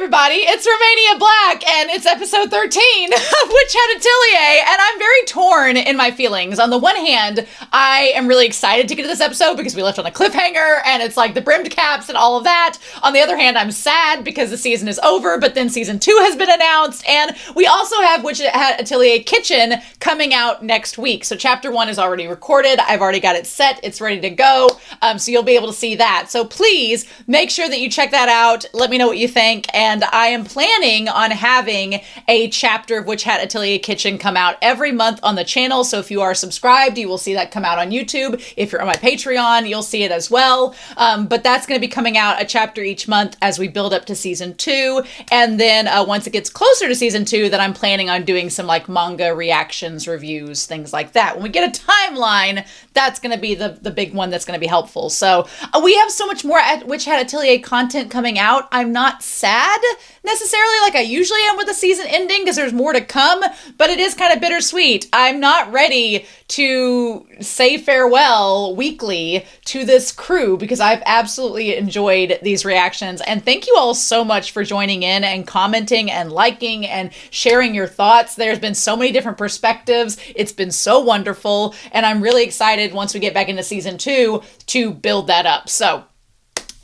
everybody, it's Romania Black, and it's episode 13 of Witch Hat Atelier, and I'm very torn in my feelings. On the one hand, I am really excited to get to this episode because we left on a cliffhanger, and it's like the brimmed caps and all of that. On the other hand, I'm sad because the season is over, but then season 2 has been announced, and we also have Witch Hat Atelier Kitchen coming out next week. So chapter 1 is already recorded. I've already got it set. It's ready to go, so you'll be able to see that. So please make sure that you check that out. Let me know what you think. And I am planning on having a chapter of Witch Hat Atelier Kitchen come out every month on the channel. So if you are subscribed, you will see that come out on YouTube. If you're on my Patreon, you'll see it as well. But that's going to be coming out a chapter each month as we build up to season 2. And then once it gets closer to season 2, then I'm planning on doing some like manga reactions, reviews, things like that. When we get a timeline, that's going to be the big one that's going to be helpful. So we have so much more at Witch Hat Atelier content coming out. I'm not sad necessarily like I usually am with the season ending because there's more to come, but it is kind of bittersweet. I'm not ready to say farewell weekly to this crew because I've absolutely enjoyed these reactions. And thank you all so much for joining in and commenting and liking and sharing your thoughts. There's been so many different perspectives. It's been so wonderful. And I'm really excited once we get back into season 2 to build that up. So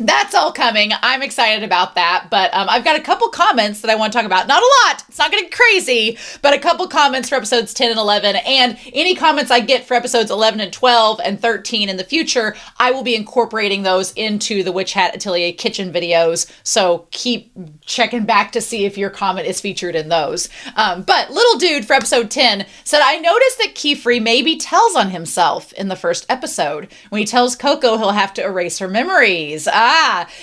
that's all coming. I'm excited about that, but I've got a couple comments that I want to talk about. Not a lot. It's not getting crazy, but a couple comments for episodes 10 and 11, and any comments I get for episodes 11 and 12 and 13 in the future, I will be incorporating those into the Witch Hat Atelier Kitchen videos, so keep checking back to see if your comment is featured in those. But Little Dude for episode 10 said, I noticed that Qifrey maybe tells on himself in the first episode. When he tells Coco he'll have to erase her memories.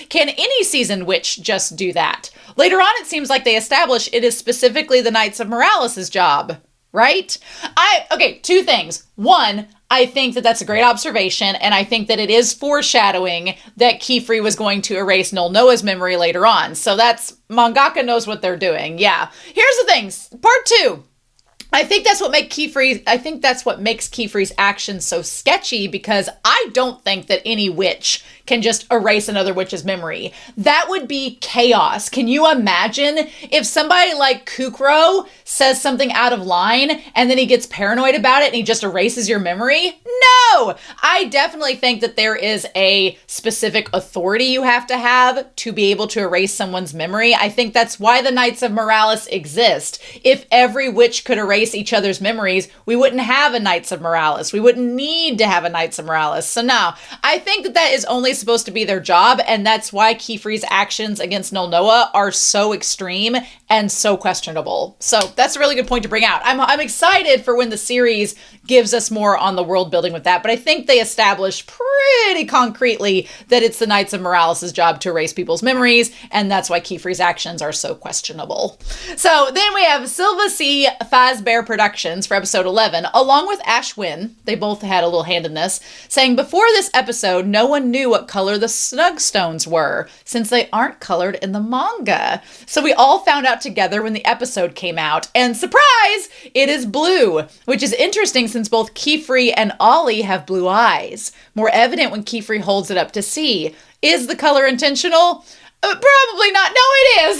Can any seasoned witch just do that? Later on, it seems like they establish it is specifically the Knights of Morales' job, right? Okay, two things. One, I think that that's a great observation, and I think that it is foreshadowing that Qifrey was going to erase Null Noah's memory later on. So that's, mangaka knows what they're doing. Yeah. Here's the things. Part 2. I think that's what makes Qifrey's actions so sketchy, because I don't think that any witch can just erase another witch's memory. That would be chaos. Can you imagine if somebody like Kukro says something out of line and then he gets paranoid about it and he just erases your memory? No! I definitely think that there is a specific authority you have to be able to erase someone's memory. I think that's why the Knights of Morales exist. If every witch could erase each other's memories, we wouldn't have a Knights of Morales. We wouldn't need to have a Knights of Morales. So no, I think that that is only supposed to be their job, and that's why Qifrey's actions against Null Noah are so extreme and so questionable. So that's a really good point to bring out. I'm excited for when the series gives us more on the world building with that, but I think they established pretty concretely that it's the Knights of Morales' job to erase people's memories, and that's why Qifrey's actions are so questionable. So then we have Silva C. Fazbear Productions for episode 11, along with Ash Wynn, they both had a little hand in this, saying, before this episode, no one knew what color the Snugstones were, since they aren't colored in the manga. So we all found out together when the episode came out, and surprise, it is blue, which is interesting since both Qifrey and Ollie have blue eyes. More evident when Qifrey holds it up to see. Is the color intentional? Probably not. No, it is.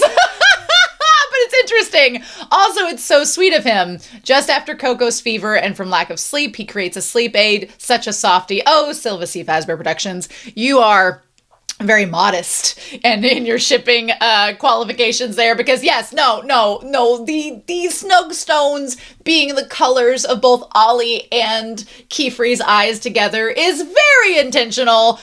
But it's interesting. Also, it's so sweet of him. Just after Coco's fever and from lack of sleep, he creates a sleep aid. Such a softie. Oh, Silva C. Fazbear Productions, you are very modest and in your shipping qualifications there, because yes, no, these Snugstones being the colors of both Ollie and Qifrey's eyes together is very intentional,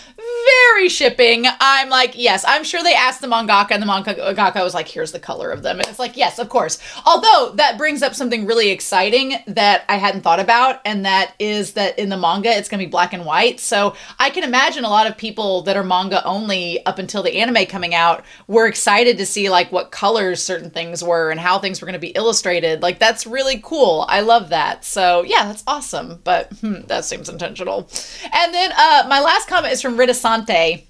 very shipping. I'm like, yes, I'm sure they asked the mangaka, and the mangaka was like, here's the color of them. And it's like, yes, of course. Although that brings up something really exciting that I hadn't thought about, and that is that in the manga, it's going to be black and white. So I can imagine a lot of people that are manga only up until the anime coming out were excited to see like what colors certain things were and how things were going to be illustrated. Like, that's really cool. I love that. So yeah, that's awesome. But that seems intentional. And then my last comment is from Ridasante,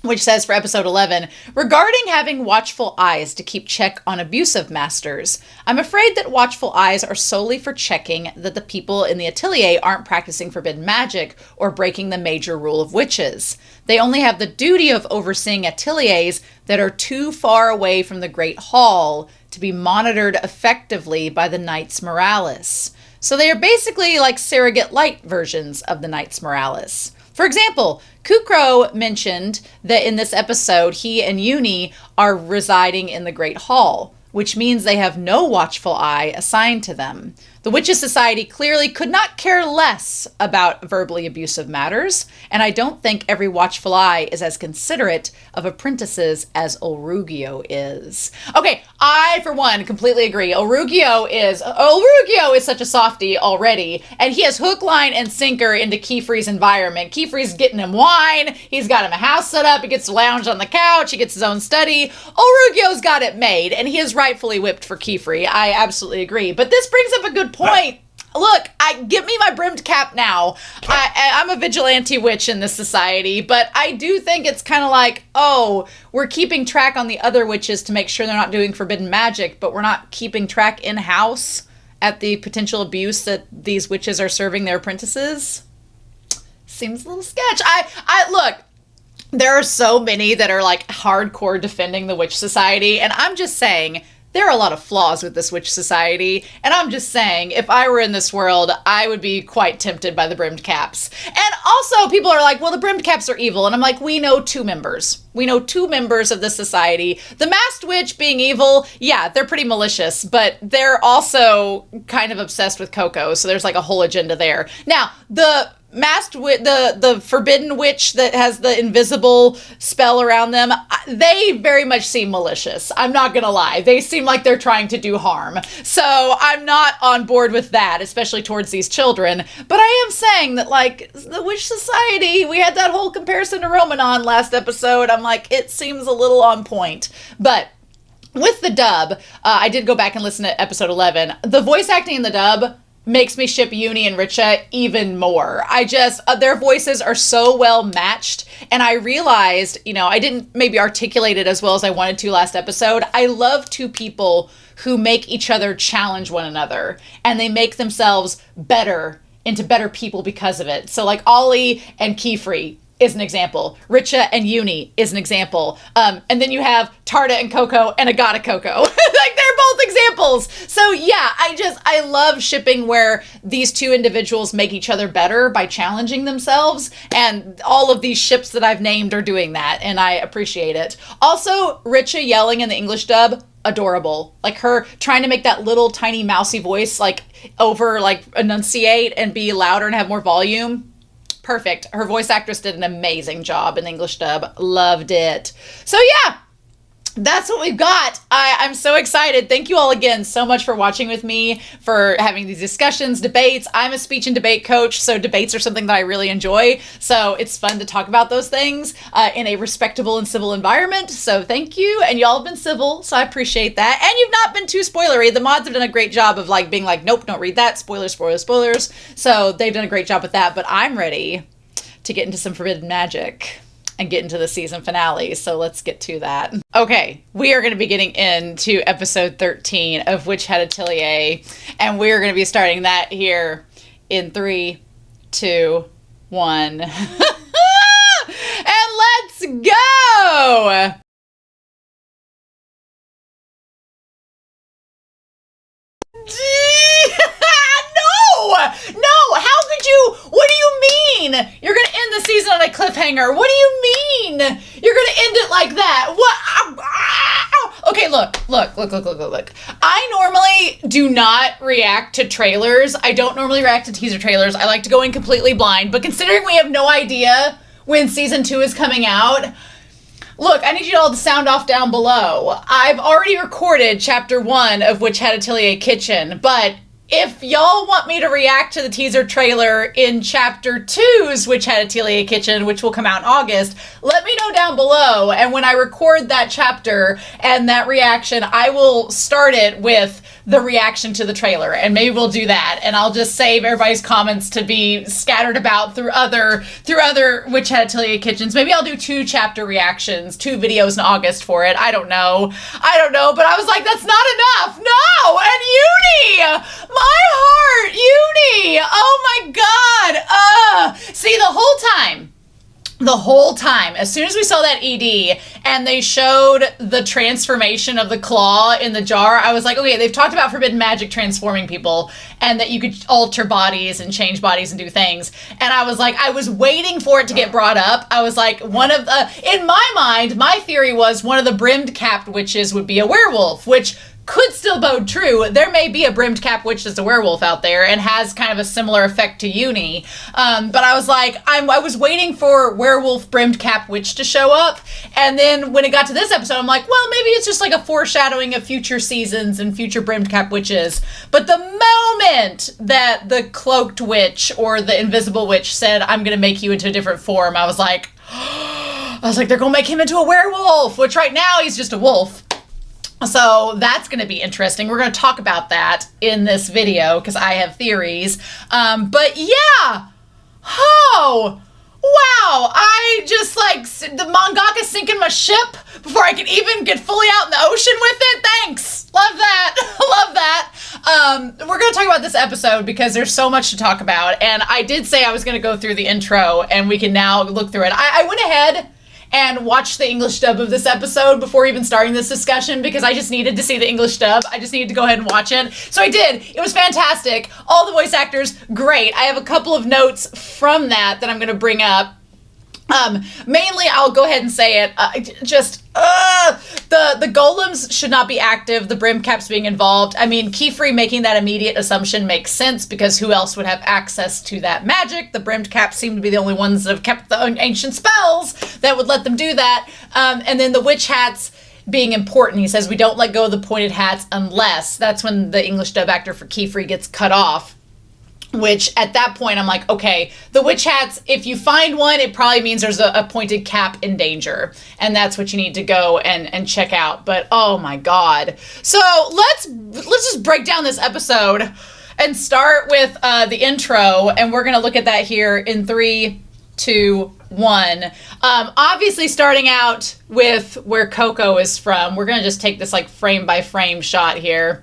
which says for episode 11, regarding having watchful eyes to keep check on abusive masters, I'm afraid that watchful eyes are solely for checking that the people in the Atelier aren't practicing forbidden magic or breaking the major rule of witches. They only have the duty of overseeing ateliers that are too far away from the Great Hall to be monitored effectively by the Knights Moralis. So they are basically like surrogate light versions of the Knights Moralis. For example, Coco mentioned that in this episode, he and Euini are residing in the Great Hall, which means they have no watchful eye assigned to them. The Witches' Society clearly could not care less about verbally abusive matters, and I don't think every watchful eye is as considerate of apprentices as Olruggio is. Okay, I, for one, completely agree. Olruggio is such a softie already, and he has hook, line, and sinker into Qifrey's environment. Qifrey's getting him wine, he's got him a house set up, he gets to lounge on the couch, he gets his own study. Olruggio's got it made, and he is rightfully whipped for Qifrey. I absolutely agree. But this brings up a good point. Look, give me my brimmed cap now. I'm a vigilante witch in this society, but I do think it's kind of like, oh, we're keeping track on the other witches to make sure they're not doing forbidden magic, but we're not keeping track in-house at the potential abuse that these witches are serving their apprentices. Seems a little sketch. Look, there are so many that are like hardcore defending the Witch Society, and I'm just saying, there are a lot of flaws with this Witch Society, and I'm just saying, if I were in this world, I would be quite tempted by the Brimmed Caps. And also, people are like, well, the Brimmed Caps are evil, and I'm like, we know two members. We know two members of this society. The Masked Witch being evil, yeah, they're pretty malicious, but they're also kind of obsessed with Coco, so there's like a whole agenda there. Now, the the forbidden witch that has the invisible spell around them, they very much seem malicious. I'm not gonna lie. They seem like they're trying to do harm. So I'm not on board with that, especially towards these children. But I am saying that, like, the Witch Society, we had that whole comparison to Romanon last episode. I'm like, it seems a little on point. But with the dub, I did go back and listen to episode 11. The voice acting in the dub makes me ship Euini and Richeh even more. Their voices are so well matched, and I realized, I didn't maybe articulate it as well as I wanted to last episode. I love two people who make each other challenge one another, and they make themselves better into better people because of it. So like Ollie and Qifrey is an example. Richeh and Euini is an example. And then you have Tarta and Coco and Agott and Coco. Like, they're both examples. So yeah, I love shipping where these two individuals make each other better by challenging themselves. And all of these ships that I've named are doing that, and I appreciate it. Also, Richeh yelling in the English dub, adorable. Like, her trying to make that little tiny mousy voice, like, enunciate and be louder and have more volume. Perfect. Her voice actress did an amazing job in the English dub. Loved it. So yeah, that's what we've got. I'm so excited. Thank you all again so much for watching with me, for having these discussions, debates. I'm a speech and debate coach, so debates are something that I really enjoy. So it's fun to talk about those things in a respectable and civil environment. So thank you. And y'all have been civil, so I appreciate that. And you've not been too spoilery. The mods have done a great job of being like, nope, don't read that. Spoilers, spoilers, spoilers. So they've done a great job with that. But I'm ready to get into some forbidden magic and get into the season finale. So let's get to that. Okay, we are going to be getting into episode 13 of Witch Had Atelier, and we're going to be starting that here in 3, 2, 1. And let's go! No, how could you? What do you mean? You're going to end the season on a cliffhanger. What do you mean? You're going to end it like that? What? Okay, look. I normally do not react to trailers. I don't normally react to teaser trailers. I like to go in completely blind, but considering we have no idea when season 2 is coming out, look, I need you all to sound off down below. I've already recorded chapter 1 of Witch Had Atelier Kitchen, but if y'all want me to react to the teaser trailer in Chapter 2's Witch Had Atelier Kitchen, which will come out in August, let me know down below. And when I record that chapter and that reaction, I will start it with the reaction to the trailer. And maybe we'll do that. And I'll just save everybody's comments to be scattered about through other Witch Had Atelier Kitchens. Maybe I'll do 2 chapter reactions, 2 videos in August for it. I don't know. But I was like, that's not enough. No! And Euini! My heart! Euini! Oh my god! See, the whole time, as soon as we saw that ED and they showed the transformation of the claw in the jar, I was like, okay, they've talked about forbidden magic transforming people and that you could alter bodies and change bodies and do things. And I was like, I was waiting for it to get brought up. I was like, in my mind, my theory was one of the Brimmed Cap Witches would be a werewolf, which could still bode true. There may be a Brimmed Cap Witch that's a werewolf out there and has kind of a similar effect to Euini. But I was like, I was waiting for werewolf Brimmed Cap Witch to show up. And then when it got to this episode, I'm like, well, maybe it's just like a foreshadowing of future seasons and future Brimmed Cap Witches. But the moment that the cloaked witch or the invisible witch said, I'm going to make you into a different form, I was like, they're going to make him into a werewolf, which right now he's just a wolf. So that's going to be interesting. We're going to talk about that in this video because I have theories. But yeah. Oh, wow. I just like the mangaka sinking my ship before I can even get fully out in the ocean with it. Thanks. Love that. Love that. We're going to talk about this episode because there's so much to talk about. And I did say I was going to go through the intro and we can now look through it. I went ahead and watch the English dub of this episode before even starting this discussion because I just needed to see the English dub. I just needed to go ahead and watch it. So I did. It was fantastic. All the voice actors, great. I have a couple of notes from that I'm going to bring up. Mainly, I'll go ahead and say it. The golems should not be active. The Brimmed Caps being involved. I mean, Qifrey making that immediate assumption makes sense because who else would have access to that magic? The Brimmed Caps seem to be the only ones that have kept the ancient spells that would let them do that. And then the witch hats being important. He says we don't let go of the pointed hats unless. That's when the English dub actor for Qifrey gets cut off. Which, at that point, I'm like, okay, the witch hats, if you find one, it probably means there's a pointed cap in danger. And that's what you need to go and check out. But, oh my god. So, let's just break down this episode and start with the intro. And we're going to look at that here in 3, 2, 1. Obviously, starting out with where Coco is from. We're going to just take this, like, frame-by-frame shot here.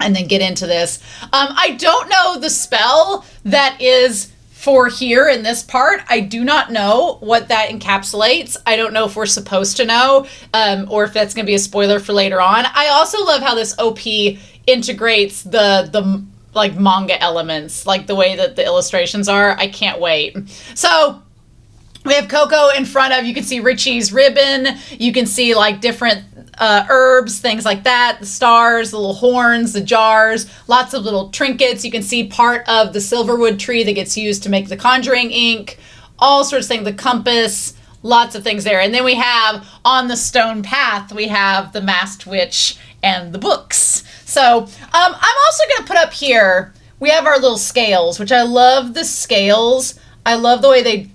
And then get into this. I don't know the spell that is for here in this part. I do not know what that encapsulates. I don't know if we're supposed to know, or if that's going to be a spoiler for later on. I also love how this OP integrates the like manga elements, like the way that the illustrations are. I can't wait. So we have Coco in front of, you can see Richie's ribbon. You can see like different herbs, things like that, the stars, the little horns, the jars, lots of little trinkets. You can see part of the silverwood tree that gets used to make the conjuring ink, all sorts of things, the compass, lots of things there. And then we have on the stone path, we have the masked witch and the books. So I'm also going to put up here, we have our little scales, which I love the scales. I love the way they,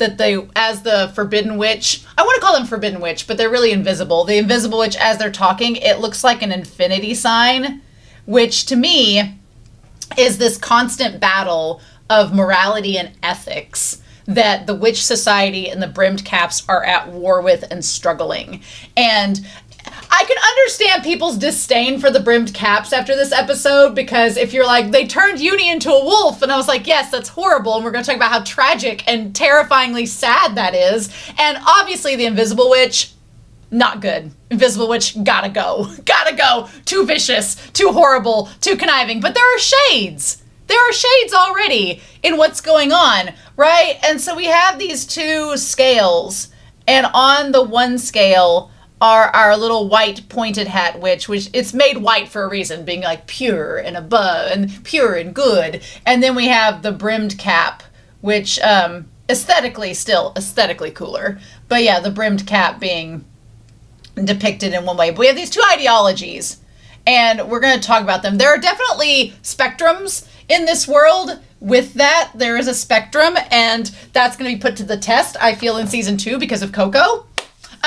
as the Forbidden Witch, I want to call them Forbidden Witch, but they're really invisible. The Invisible Witch, as they're talking, it looks like an infinity sign, which to me is this constant battle of morality and ethics that the Witch Society and the Brimmed Caps are at war with and struggling. And I can understand people's disdain for the Brimmed Caps after this episode, because if you're like, they turned Euini into a wolf, and I was like, yes, that's horrible, and we're going to talk about how tragic and terrifyingly sad that is. And obviously the Invisible Witch, not good. Invisible Witch, gotta go. Gotta go. Too vicious, too horrible, too conniving. But there are shades. There are shades already in what's going on, right? And so we have these 2 scales, and on the one scale are our little white pointed hat witch, which it's made white for a reason, being like pure and above and pure and good. And then we have the Brimmed Cap, which aesthetically cooler. But yeah, the Brimmed Cap being depicted in one way. But we have these 2 ideologies. and we're going to talk about them. There are definitely spectrums in this world. With that, there is a spectrum, and that's going to be put to the test, I feel, in season 2 because of Coco.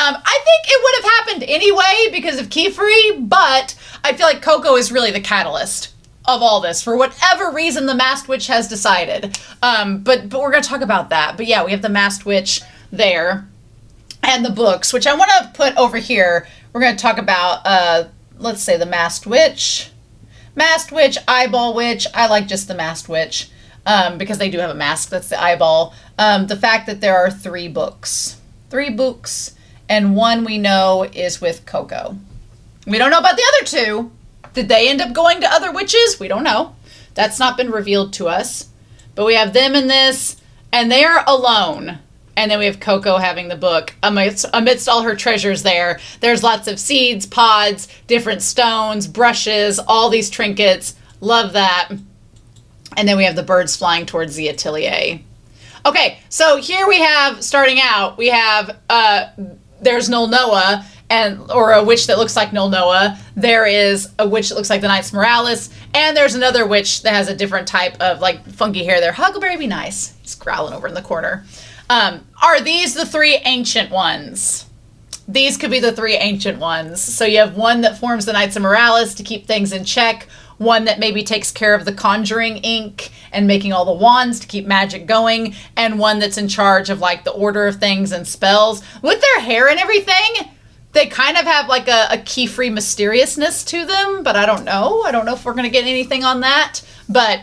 I think it would have happened anyway because of Qifrey, but I feel like Coco is really the catalyst of all this for whatever reason the Masked Witch has decided. But we're going to talk about that. But yeah, we have the Masked Witch there and the books, which I want to put over here. We're going to talk about, let's say, the Masked Witch. Masked Witch, Eyeball Witch. I like just the Masked Witch because they do have a mask. That's the eyeball. The fact that there are 3 books. 3 books. And one we know is with Coco. We don't know about the other 2. Did they end up going to other witches? We don't know. That's not been revealed to us. But we have them in this, and they are alone. And then we have Coco having the book. Amidst all her treasures there, there's lots of seeds, pods, different stones, brushes, all these trinkets. Love that. And then we have the birds flying towards the Atelier. Okay, so here we have, starting out, we have... there's Nulnoa, or a witch that looks like Nulnoa. There is a witch that looks like the Knights Moralis, and there's another witch that has a different type of like funky hair there. Huckleberry be nice. He's growling over in the corner. Are these the 3 ancient ones? These could be the 3 ancient ones. So you have one that forms the Knights of Moralis to keep things in check, one that maybe takes care of the conjuring ink and making all the wands to keep magic going, and one that's in charge of like the order of things and spells. With their hair and everything, they kind of have like a Qifrey mysteriousness to them, but I don't know. I don't know if we're going to get anything on that. But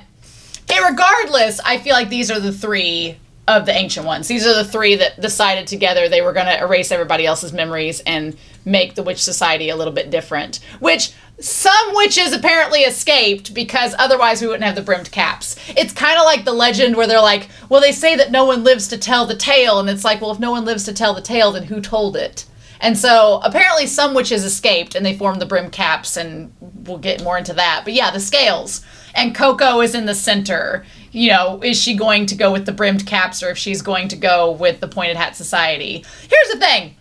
regardless, I feel like these are the 3 of the ancient ones. These are the 3 that decided together they were going to erase everybody else's memories and make the witch society a little bit different, which some witches apparently escaped because otherwise we wouldn't have the brimmed caps. It's kind of like the legend where they're like, well, they say that no one lives to tell the tale, and it's like, well, if no one lives to tell the tale, then who told it? And so apparently some witches escaped and they formed the brimmed caps, and we'll get more into that. But yeah, the scales. And Coco is in the center. You know, is she going to go with the brimmed caps, or if she's going to go with the pointed hat society? Here's the thing.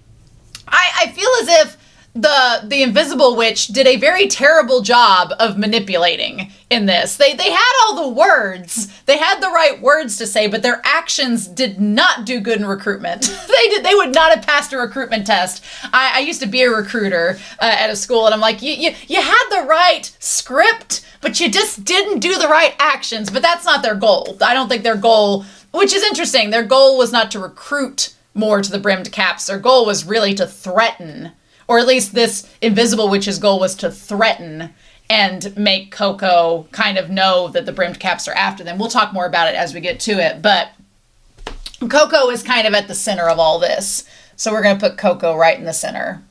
I feel as if the Invisible Witch did a very terrible job of manipulating in this. They had all the words. They had the right words to say, but their actions did not do good in recruitment. They would not have passed a recruitment test. I used to be a recruiter at a school, and I'm like, you had the right script, but you just didn't do the right actions. But that's not their goal. I don't think their goal, which is interesting, their goal was not to recruit more to the brimmed caps. Their goal was really to threaten, or at least this Invisible Witch's goal was to threaten and make Coco kind of know that the brimmed caps are after them. We'll talk more about it as we get to it, but Coco is kind of at the center of all this. So we're going to put Coco right in the center.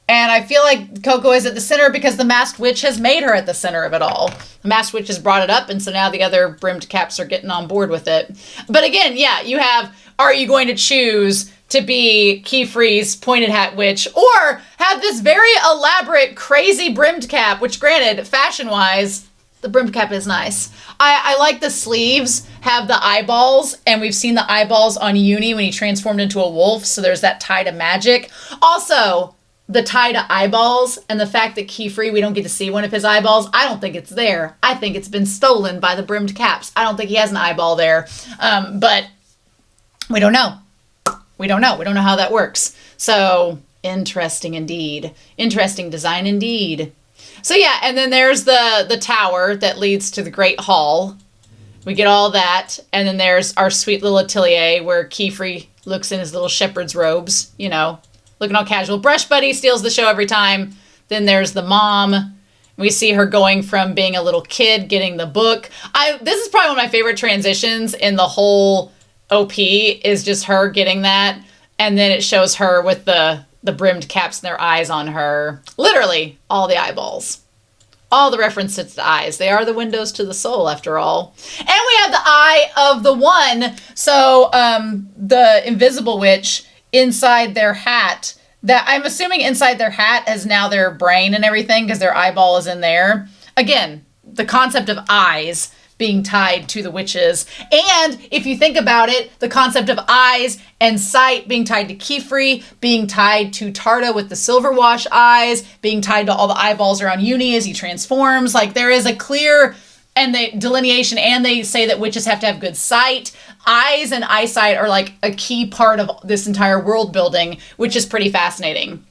And I feel like Coco is at the center because the Masked Witch has made her at the center of it all. The Masked Witch has brought it up, and so now the other brimmed caps are getting on board with it. But again, yeah, you have, are you going to choose to be Qifrey's pointed hat witch, or have this very elaborate, crazy brimmed cap, which granted, fashion-wise, the brimmed cap is nice. I like the sleeves have the eyeballs, and we've seen the eyeballs on Euini when he transformed into a wolf, so there's that tie to magic. Also, the tie to eyeballs and the fact that Qifrey, we don't get to see one of his eyeballs, I don't think it's there. I think it's been stolen by the brimmed caps. I don't think he has an eyeball there, but we don't know. We don't know. We don't know how that works. So, interesting indeed. Interesting design indeed. So yeah, and then there's the tower that leads to the Great Hall. We get all that. And then there's our sweet little atelier where Qifrey looks in his little shepherd's robes, you know, looking all casual. Brush Buddy steals the show every time. Then there's the mom. We see her going from being a little kid, getting the book. This is probably one of my favorite transitions in the whole OP is just her getting that, and then it shows her with the brimmed caps and their eyes on her. Literally, all the eyeballs. All the references to the eyes. They are the windows to the soul, after all. And we have the eye of the one. So, the Invisible Witch inside their hat, that I'm assuming inside their hat is now their brain and everything, because their eyeball is in there. Again, the concept of eyes being tied to the witches. And if you think about it, the concept of eyes and sight being tied to Qifrey, being tied to Tarta with the silver wash eyes, being tied to all the eyeballs around Euini as he transforms. Like, there is a clear delineation, and they say that witches have to have good sight. Eyes and eyesight are like a key part of this entire world building, which is pretty fascinating.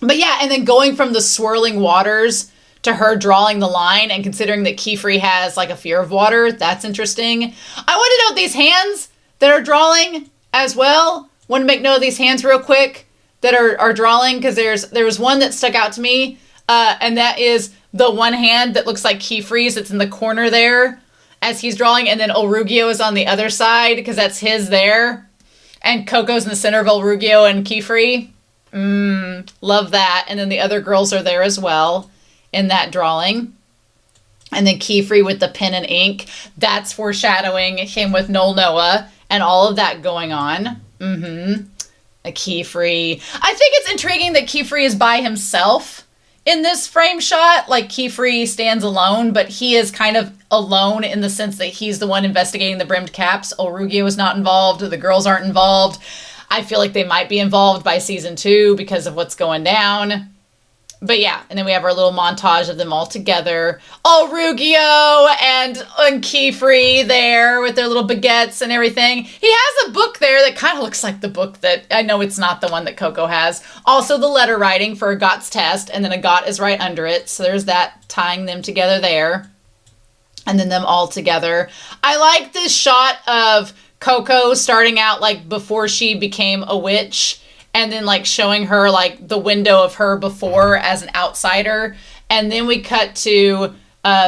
But yeah, and then going from the swirling waters to her drawing the line and considering that Qifrey has like a fear of water, that's interesting. I want to note these hands that are drawing as well. Want to make note of these hands real quick that are drawing, because there was one that stuck out to me, and that is the one hand that looks like Qifrey's. It's in the corner there as he's drawing, and then Olrugio is on the other side because that's his there, and Coco's in the center of Olrugio and Qifrey. Love that. And then the other girls are there as well in that drawing. And then Qifrey with the pen and ink. That's foreshadowing him with Nol Noah and all of that going on. A Qifrey. I think it's intriguing that Qifrey is by himself in this frame shot. Like, Qifrey stands alone, but he is kind of alone in the sense that he's the one investigating the brimmed caps. Olrugio is not involved. The girls aren't involved. I feel like they might be involved by season 2 because of what's going down. But yeah, and then we have our little montage of them all together. Olrugio and Qifrey there with their little baguettes and everything. He has a book there that kind of looks like the book that, I know it's not the one that Coco has. Also the letter writing for Agott's test, and then Agott is right under it. So there's that, tying them together there. And then them all together. I like this shot of Coco starting out like before she became a witch, and then like showing her like the window of her before as an outsider. And then we cut to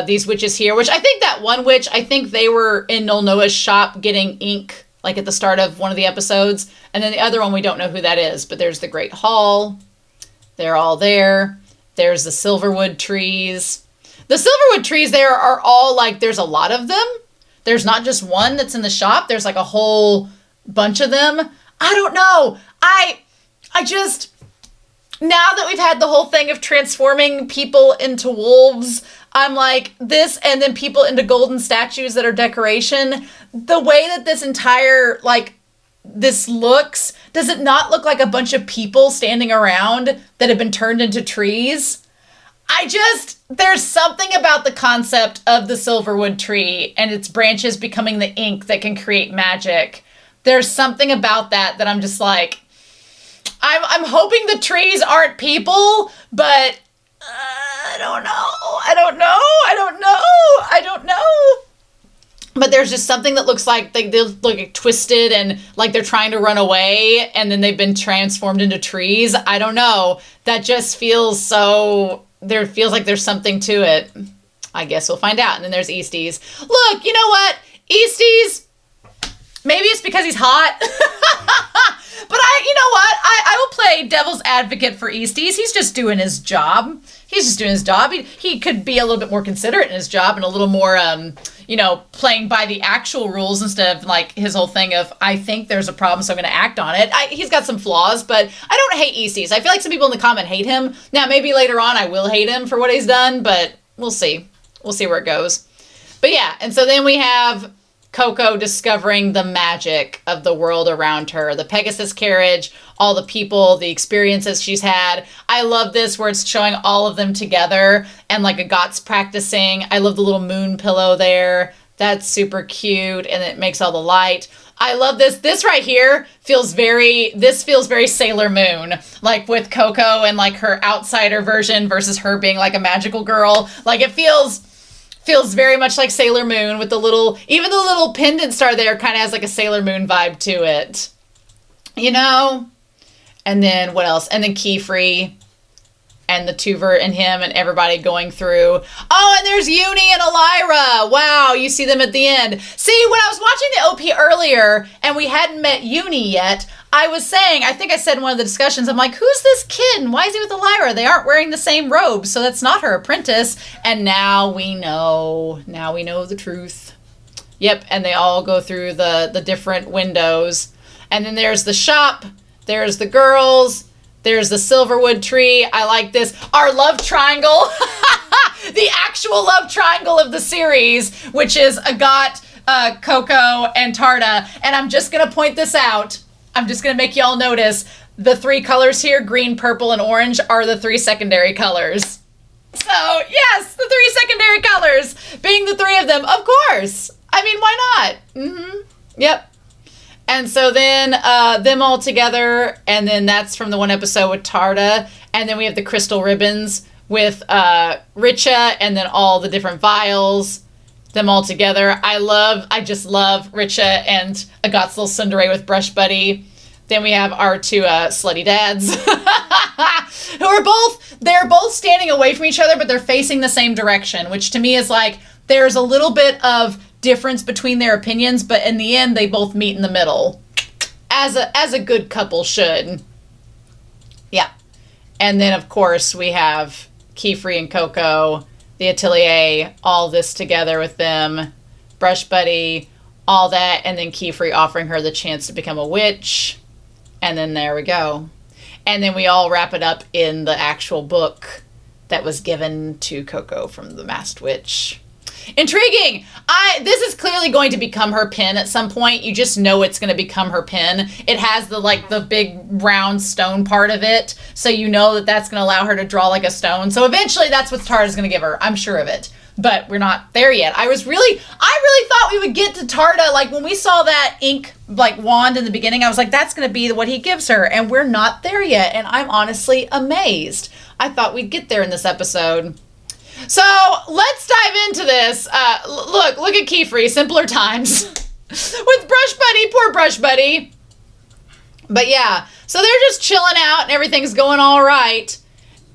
these witches here, which I think that one witch, I think they were in Nol Noah's shop getting ink like at the start of one of the episodes. And then the other one, we don't know who that is, but there's the Great Hall. They're all there. There's the Silverwood trees. The Silverwood trees there are all like, there's a lot of them. There's not just one that's in the shop. There's like a whole bunch of them. I don't know. I just, now that we've had the whole thing of transforming people into wolves, I'm like, this, and then people into golden statues that are decoration. The way that this entire, like, this looks, does it not look like a bunch of people standing around that have been turned into trees? There's something about the concept of the Silverwood tree and its branches becoming the ink that can create magic. There's something about that I'm just like, I'm hoping the trees aren't people, but I don't know. But there's just something that looks like they look like twisted and like they're trying to run away, and then they've been transformed into trees. I don't know. That just feels so... There feels like there's something to it. I guess we'll find out. And then there's Easties. Look, you know what? Easties, maybe it's because he's hot. But you know what? I will play devil's advocate for Easties. He's just doing his job. He could be a little bit more considerate in his job and a little more, playing by the actual rules instead of like his whole thing of, I think there's a problem, so I'm going to act on it. He's got some flaws, but I don't hate Easties. I feel like some people in the comment hate him. Now, maybe later on I will hate him for what he's done, but we'll see. We'll see where it goes. But yeah, and so then we have Coco discovering the magic of the world around her, the Pegasus carriage, all the people, the experiences she's had. I love this where it's showing all of them together and like Agott's practicing. I love the little moon pillow there. That's super cute, and it makes all the light. I love this. This right here feels very Sailor Moon, like with Coco and like her outsider version versus her being like a magical girl. Like it feels very much like Sailor Moon with even the little pendant star there kind of has like a Sailor Moon vibe to it, you know? And then what else? And then Qifrey and the Tuver and him and everybody going through. Oh, and there's Euini and Elira. Wow, you see them at the end. See, when I was watching the OP earlier and we hadn't met Euini yet, I was saying, I think I said in one of the discussions, I'm like, who's this kid? And why is he with Elira? They aren't wearing the same robes, so that's not her apprentice. And now we know. Now we know the truth. Yep, and they all go through the different windows. And then there's the shop. There's the girls. There's the Silverwood tree. I like this. Our love triangle. the actual love triangle of the series, which is Agott, Coco, and Tarta. And I'm just going to point this out. I'm just going to make y'all notice the 3 colors here, green, purple, and orange, are the 3 secondary colors. So, yes, the 3 secondary colors being the 3 of them, of course. I mean, why not? Yep. And so then them all together, and then that's from the one episode with Tarta. And then we have the crystal ribbons with Richeh, and then all the different vials, them all together. I just love Richeh and Agott's little tsundere with Brush Buddy. Then we have our 2 slutty dads who are they're both standing away from each other, but they're facing the same direction, which to me is like, there's a little bit of difference between their opinions, but in the end, they both meet in the middle, as a good couple should. Yeah. And then, of course, we have Qifrey and Coco, the Atelier, all this together with them, Brush Buddy, all that, and then Qifrey offering her the chance to become a witch. And then there we go. And then we all wrap it up in the actual book that was given to Coco from the Masked Witch. Intriguing. This is clearly going to become her pin at some point. You just know it's going to become her pin. It has the big round stone part of it, so you know that that's going to allow her to draw like a stone. So eventually that's what Tarta's going to give her. I'm sure of it. But we're not there yet. I really thought we would get to Tarta. Like, when we saw that ink, wand in the beginning, I was like, that's going to be what he gives her. And we're not there yet. And I'm honestly amazed. I thought we'd get there in this episode. So, let's dive into this. Look at Qifrey, simpler times. With Brush Buddy, poor Brush Buddy. But yeah, so they're just chilling out and everything's going all right.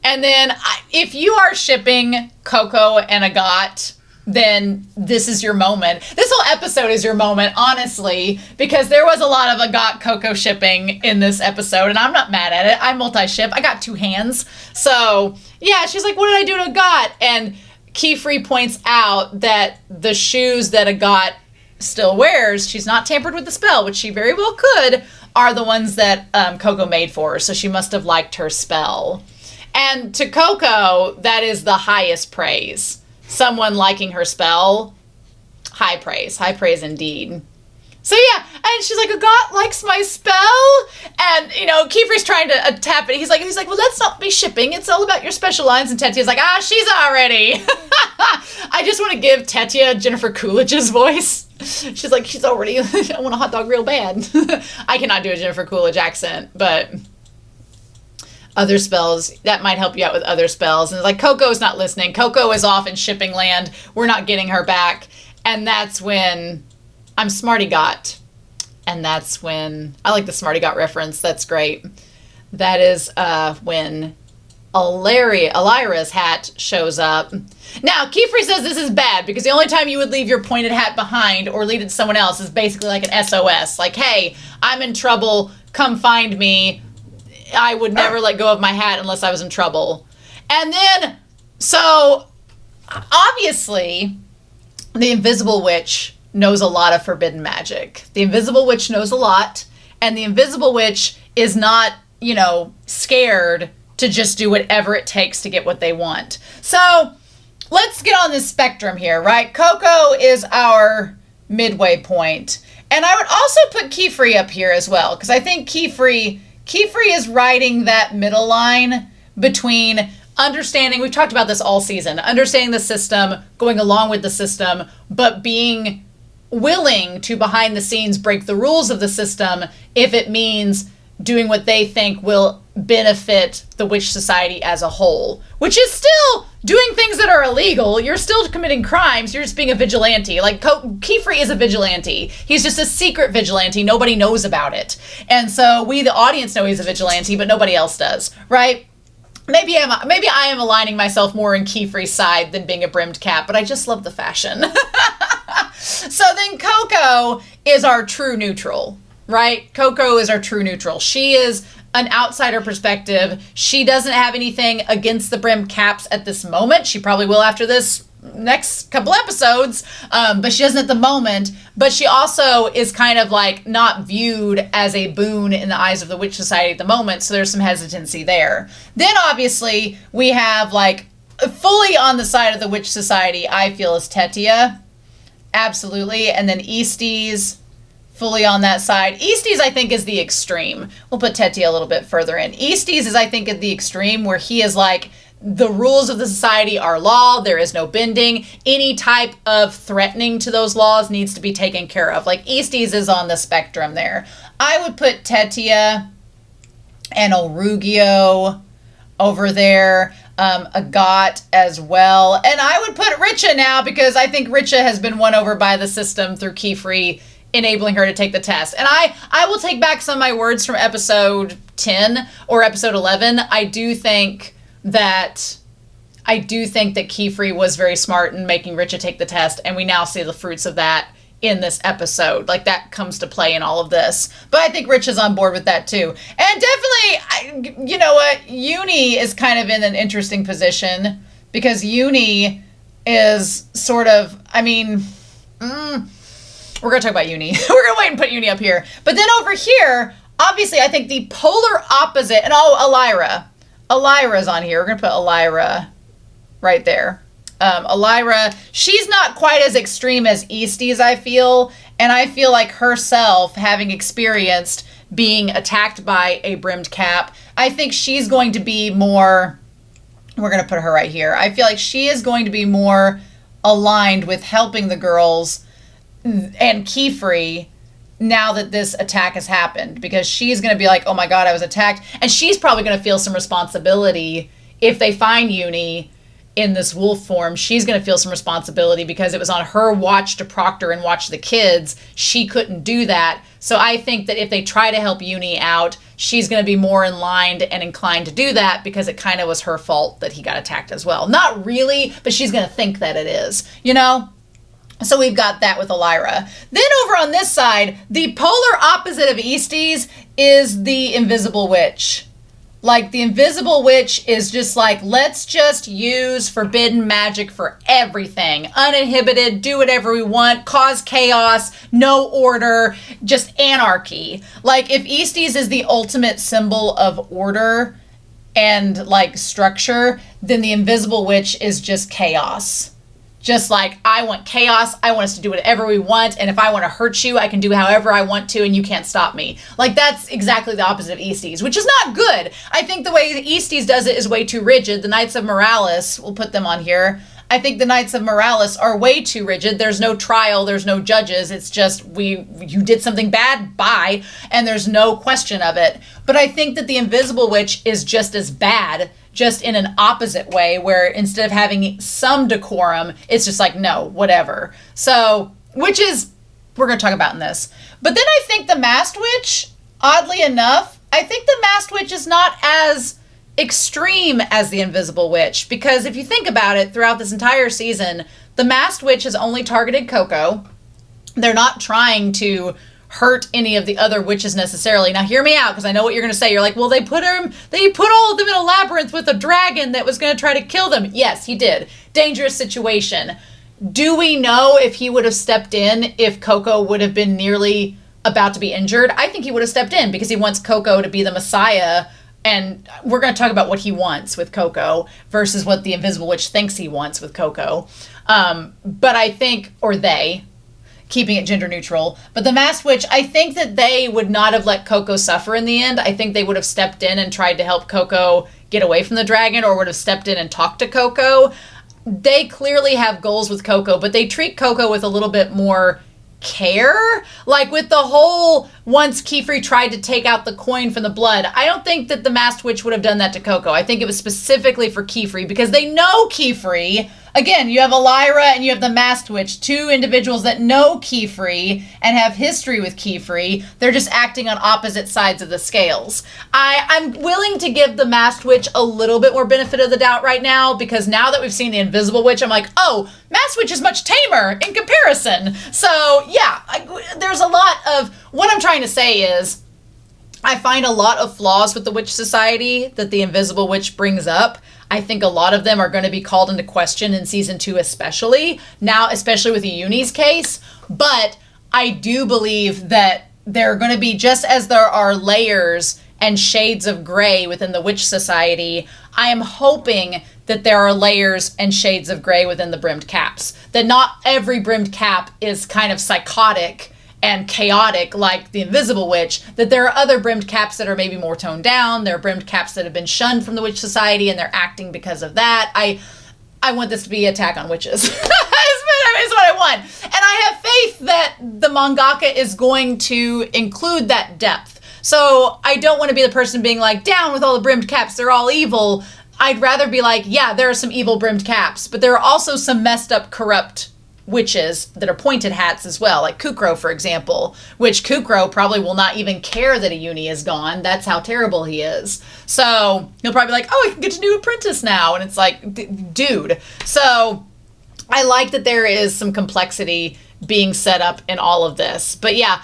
And then if you are shipping Coco and Agott, then this is your moment. This whole episode is your moment, honestly, because there was a lot of Agott Coco shipping in this episode, and I'm not mad at it. I multi-ship. I got 2 hands. So, yeah, she's like, what did I do to Agott? And Qifrey points out that the shoes that Agott still wears, she's not tampered with the spell, which she very well could, are the ones that Coco made for her. So she must have liked her spell. And to Coco, that is the highest praise. Someone liking her spell, high praise indeed. So yeah, and she's like, Agott likes my spell, and Qifrey's trying to tap it. He's like, well, let's not be shipping. It's all about your special lines. And Tetia's like, she's already. I just want to give Tetia Jennifer Coolidge's voice. She's like, she's already. I want a hot dog real bad. I cannot do a Jennifer Coolidge accent, but other spells, that might help you out with other spells. And it's like, Coco's not listening. Coco is off in shipping land. We're not getting her back. And that's when I'm Smarty Got. And that's when, I like the Smarty Got reference. That's great. That is when Elira's hat shows up. Now, Qifrey says this is bad because the only time you would leave your pointed hat behind or leave it to someone else is basically like an SOS. Like, hey, I'm in trouble. Come find me. I would never let go of my hat unless I was in trouble. And then, so, obviously, the Invisible Witch knows a lot of forbidden magic. The Invisible Witch knows a lot, and the Invisible Witch is not, scared to just do whatever it takes to get what they want. So, let's get on this spectrum here, right? Coco is our midway point. And I would also put Qifrey up here as well, because I think Qifrey is riding that middle line between understanding, we've talked about this all season, understanding the system, going along with the system, but being willing to, behind the scenes, break the rules of the system if it means doing what they think will benefit the Witch Society as a whole, which is still doing things that are illegal. You're still committing crimes. You're just being a vigilante. Like, Qifrey is a vigilante. He's just a secret vigilante. Nobody knows about it. And so we, the audience, know he's a vigilante, but nobody else does, right? Maybe I am aligning myself more in Qifrey's side than being a brimmed cap, but I just love the fashion. So then Coco is our true neutral, right? Coco is our true neutral. She is an outsider perspective. She doesn't have anything against the brimmed caps at this moment. She probably will after this next couple episodes, but she doesn't at the moment. But she also is kind of like not viewed as a boon in the eyes of the Witch Society at the moment, so there's some hesitancy there. Then obviously we have like fully on the side of the Witch Society, I feel, is Tetia. Absolutely. And then Easties, fully on that side. Easties, I think, is the extreme. We'll put Tetia a little bit further in. Easties is, I think, at the extreme where he is like, the rules of the society are law. There is no bending. Any type of threatening to those laws needs to be taken care of. Like, Easties is on the spectrum there. I would put Tetia and Orugio over there. Agott as well. And I would put Richeh now because I think Richeh has been won over by the system through Qifrey enabling her to take the test. And I will take back some of my words from episode 10 or episode 11. I do think that Qifrey was very smart in making Richeh take the test, and we now see the fruits of that in this episode. Like, that comes to play in all of this. But I think Richeh's on board with that too. And definitely, you know what, Euini is kind of in an interesting position because Euini is sort of, I mean, we're going to talk about Euini. We're going to wait and put Euini up here. But then over here, obviously, I think the polar opposite, and Elira. Elira's on here. We're going to put Elira right there. Elira, she's not quite as extreme as Easties, I feel. And I feel like herself, having experienced being attacked by a Brimmed Cap, I think she's going to be more, we're going to put her right here. I feel like she is going to be more aligned with helping the girls and Qifrey now that this attack has happened, because she's going to be like, oh my God, I was attacked. And she's probably going to feel some responsibility if they find Euini in this wolf form. She's going to feel some responsibility because it was on her watch to proctor and watch the kids. She couldn't do that. So I think that if they try to help Euini out, she's going to be more in line and inclined to do that because it kind of was her fault that he got attacked as well. Not really, but she's going to think that it is, you know? So we've got that with Elira. Then over on this side, the polar opposite of Easties is the Invisible Witch. Like, the Invisible Witch is just like, let's just use forbidden magic for everything. Uninhibited, do whatever we want, cause chaos, no order, just anarchy. Like, if Easties is the ultimate symbol of order and, like, structure, then the Invisible Witch is just chaos. Just like, I want chaos, I want us to do whatever we want, and if I want to hurt you, I can do however I want to, and you can't stop me. Like, that's exactly the opposite of Easties, which is not good. I think the way Easties does it is way too rigid. The Knights of Morales, we'll put them on here. I think the Knights of Morales are way too rigid. There's no trial, there's no judges. It's just, you did something bad, bye, and there's no question of it. But I think that the Invisible Witch is just as bad, just in an opposite way, where instead of having some decorum, it's just like, no, whatever. So, which is, we're going to talk about in this. But then I think the Masked Witch, oddly enough, I think the Masked Witch is not as extreme as the Invisible Witch, because if you think about it, throughout this entire season, the Masked Witch has only targeted Coco. They're not trying to hurt any of the other witches necessarily. Now hear me out, because I know what you're going to say. You're like, well, they put all of them in a labyrinth with a dragon that was going to try to kill them. Yes, he did. Dangerous situation. Do we know if he would have stepped in if Coco would have been nearly about to be injured? I think he would have stepped in because he wants Coco to be the Messiah, and we're going to talk about what he wants with Coco versus what the Invisible Witch thinks he wants with Coco. But I think, or they, keeping it gender neutral. But the Masked Witch, I think that they would not have let Coco suffer in the end. I think they would have stepped in and tried to help Coco get away from the dragon, or would have stepped in and talked to Coco. They clearly have goals with Coco, but they treat Coco with a little bit more care. Like with the whole, once Qifrey tried to take out the coin from the blood, I don't think that the Masked Witch would have done that to Coco. I think it was specifically for Qifrey, because they know Qifrey. Again, you have Elira and you have the Masked Witch, two individuals that know Qifrey and have history with Qifrey. They're just acting on opposite sides of the scales. I'm willing to give the Masked Witch a little bit more benefit of the doubt right now, because now that we've seen the Invisible Witch, I'm like, oh, Masked Witch is much tamer in comparison. So yeah, there's a lot of, what I'm trying to say is, I find a lot of flaws with the Witch Society that the Invisible Witch brings up. I think a lot of them are going to be called into question in season 2 especially. Now, especially with Euini's case. But I do believe that there are going to be, just as there are layers and shades of gray within the Witch Society, I am hoping that there are layers and shades of gray within the Brimmed Caps. That not every Brimmed Cap is kind of psychotic and chaotic like the Invisible Witch, that there are other Brimmed Caps that are maybe more toned down. There are Brimmed Caps that have been shunned from the Witch Society and they're acting because of that. I want this to be Attack on Witches. Is what I want. And I have faith that the mangaka is going to include that depth. So I don't want to be the person being like, down with all the Brimmed Caps, they're all evil. I'd rather be like, yeah, there are some evil Brimmed Caps, but there are also some messed up, corrupt witches that are pointed hats as well, like Qifrey, for example, which Qifrey probably will not even care that Euini is gone. That's how terrible he is. So he'll probably be like, oh, I can get a new apprentice now. And it's like, dude. So I like that there is some complexity being set up in all of this. But yeah,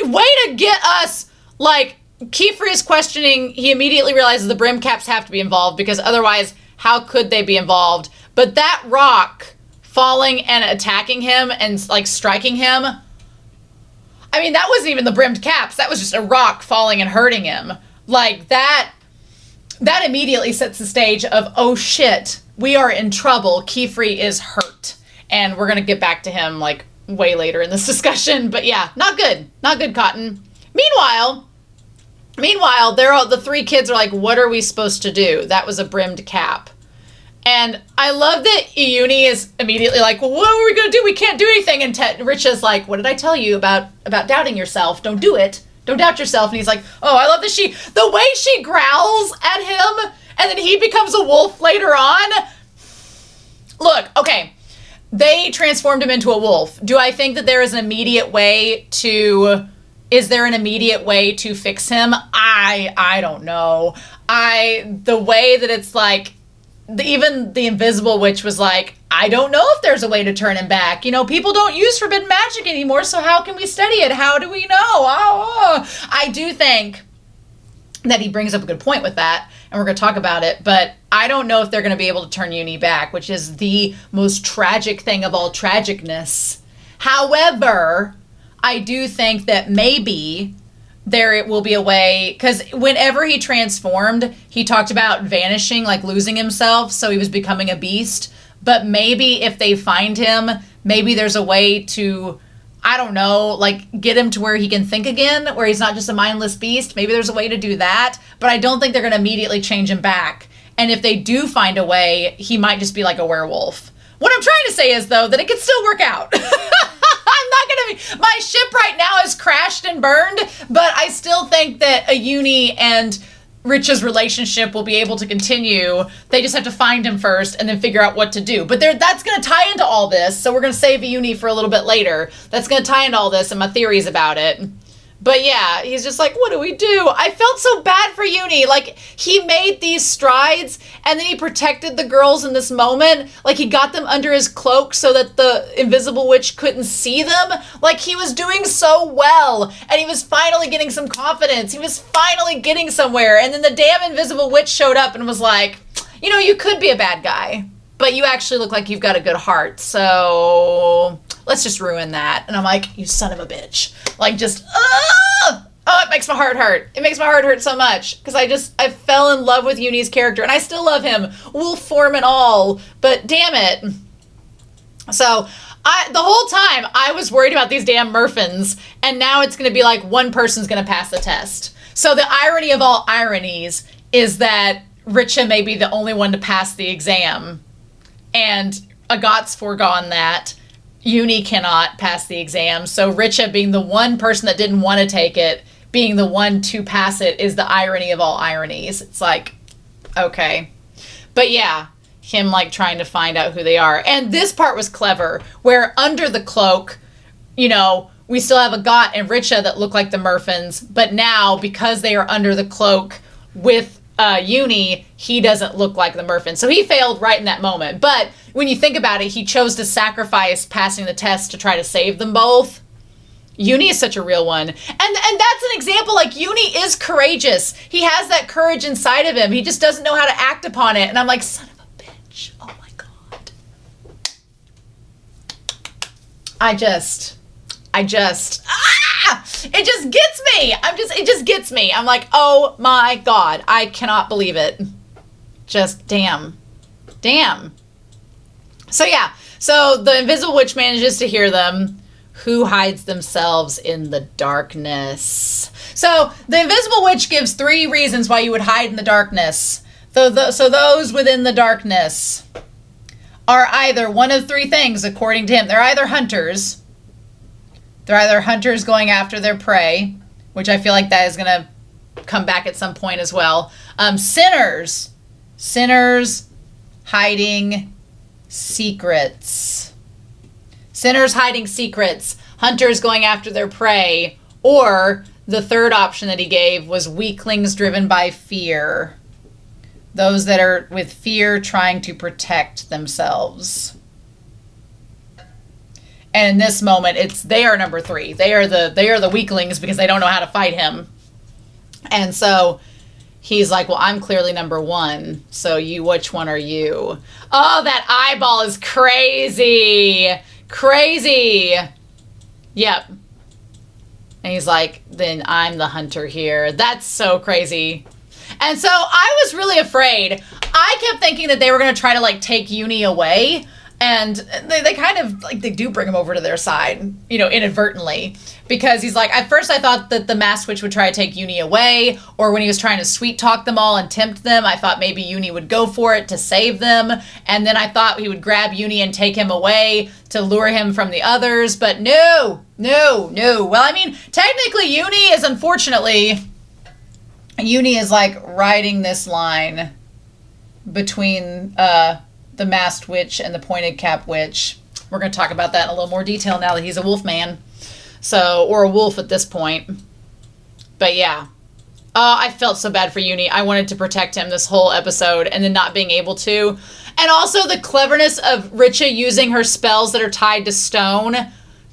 way to get us, like, Qifrey is questioning, he immediately realizes the Brimmed Caps have to be involved because otherwise, how could they be involved? But that rock falling and attacking him and, like, striking him, I mean, that wasn't even the Brimmed Caps. That was just a rock falling and hurting him. Like, that immediately sets the stage of, oh shit, we are in trouble. Qifrey is hurt. And we're going to get back to him, like, way later in this discussion. But yeah, not good. Not good, Cotton. Meanwhile, the three kids are like, what are we supposed to do? That was a Brimmed Cap. And I love that Euini is immediately like, well, what are we going to do? We can't do anything. And Richeh's like, what did I tell you about doubting yourself? Don't do it. Don't doubt yourself. And he's like, oh, I love that the way she growls at him and then he becomes a wolf later on. Look, okay, they transformed him into a wolf. Do I think that there is an immediate way to... Is there an immediate way to fix him? I don't know. The way that it's like, even the Invisible Witch was like, I don't know if there's a way to turn him back. You know, people don't use forbidden magic anymore, so how can we study it? How do we know? I do think that he brings up a good point with that, and we're going to talk about it, but I don't know if they're going to be able to turn Euini back, which is the most tragic thing of all tragicness. However, I do think that maybe there will be a way, because whenever he transformed, he talked about vanishing, like losing himself, so he was becoming a beast. But maybe if they find him, maybe there's a way to, I don't know, like get him to where he can think again, where he's not just a mindless beast. Maybe there's a way to do that, but I don't think they're going to immediately change him back. And if they do find a way, he might just be like a werewolf. What I'm trying to say is, though, that it could still work out. My ship right now is crashed and burned, but I still think that Euini and Richeh's relationship will be able to continue. They just have to find him first and then figure out what to do. But that's going to tie into all this, so we're going to save Euini for a little bit later. That's going to tie into all this and my theories about it. But yeah, he's just like, what do we do? I felt so bad for Euini. Like, he made these strides, and then he protected the girls in this moment. Like, he got them under his cloak so that the Invisible Witch couldn't see them. Like, he was doing so well, and he was finally getting some confidence. He was finally getting somewhere, and then the damn Invisible Witch showed up and was like, you know, you could be a bad guy, but you actually look like you've got a good heart, so let's just ruin that. And I'm like, you son of a bitch. Like, just, oh, it makes my heart hurt. It makes my heart hurt so much. Because I fell in love with Euini's character. And I still love him. Wolf form and all. But damn it. So, the whole time, I was worried about these damn Murphins. And now it's going to be like, one person's going to pass the test. So the irony of all ironies is that Richeh may be the only one to pass the exam. And Agott's foregone that. Euini cannot pass the exam, so Richeh, being the one person that didn't want to take it, being the one to pass it, is the irony of all ironies. It's like, okay. But yeah, him like trying to find out who they are. And this part was clever, where under the cloak, you know, we still have Agott and Richeh that look like the Murphins, but now, because they are under the cloak with Euini, he doesn't look like the Murphin. So he failed right in that moment. But when you think about it, he chose to sacrifice passing the test to try to save them both. Euini is such a real one. And that's an example, like, Euini is courageous. He has that courage inside of him. He just doesn't know how to act upon it. And I'm like, son of a bitch. Oh my God. I just, It just gets me. It just gets me. I'm like, oh my God, I cannot believe it. Just damn. So yeah, so the invisible witch manages to hear them. Who hides themselves in the darkness? So the invisible witch gives 3 reasons why you would hide in the darkness. So those within the darkness are either one of 3 things, according to him. They're either hunters. They're either hunters going after their prey, which I feel like that is going to come back at some point as well. Sinners hiding secrets. Sinners hiding secrets. Hunters going after their prey. Or the third option that he gave was weaklings driven by fear. Those that are with fear trying to protect themselves. And in this moment, they are number 3. They are the weaklings because they don't know how to fight him. And so he's like, well, I'm clearly number 1. So which one are you? Oh, that eyeball is crazy. Crazy. Yep. And he's like, then I'm the hunter here. That's so crazy. And so I was really afraid. I kept thinking that they were going to try to like take Euini away. And they kind of, like, they do bring him over to their side, inadvertently. Because he's like, at first I thought that the masked witch would try to take Euini away. Or when he was trying to sweet talk them all and tempt them, I thought maybe Euini would go for it to save them. And then I thought he would grab Euini and take him away to lure him from the others. But no. Well, I mean, technically Euini is like riding this line between the masked witch and the pointed cap witch. We're going to talk about that in a little more detail now that he's a wolf man. Or a wolf at this point. But yeah. I felt so bad for Euini. I wanted to protect him this whole episode and then not being able to. And also the cleverness of Richeh using her spells that are tied to stone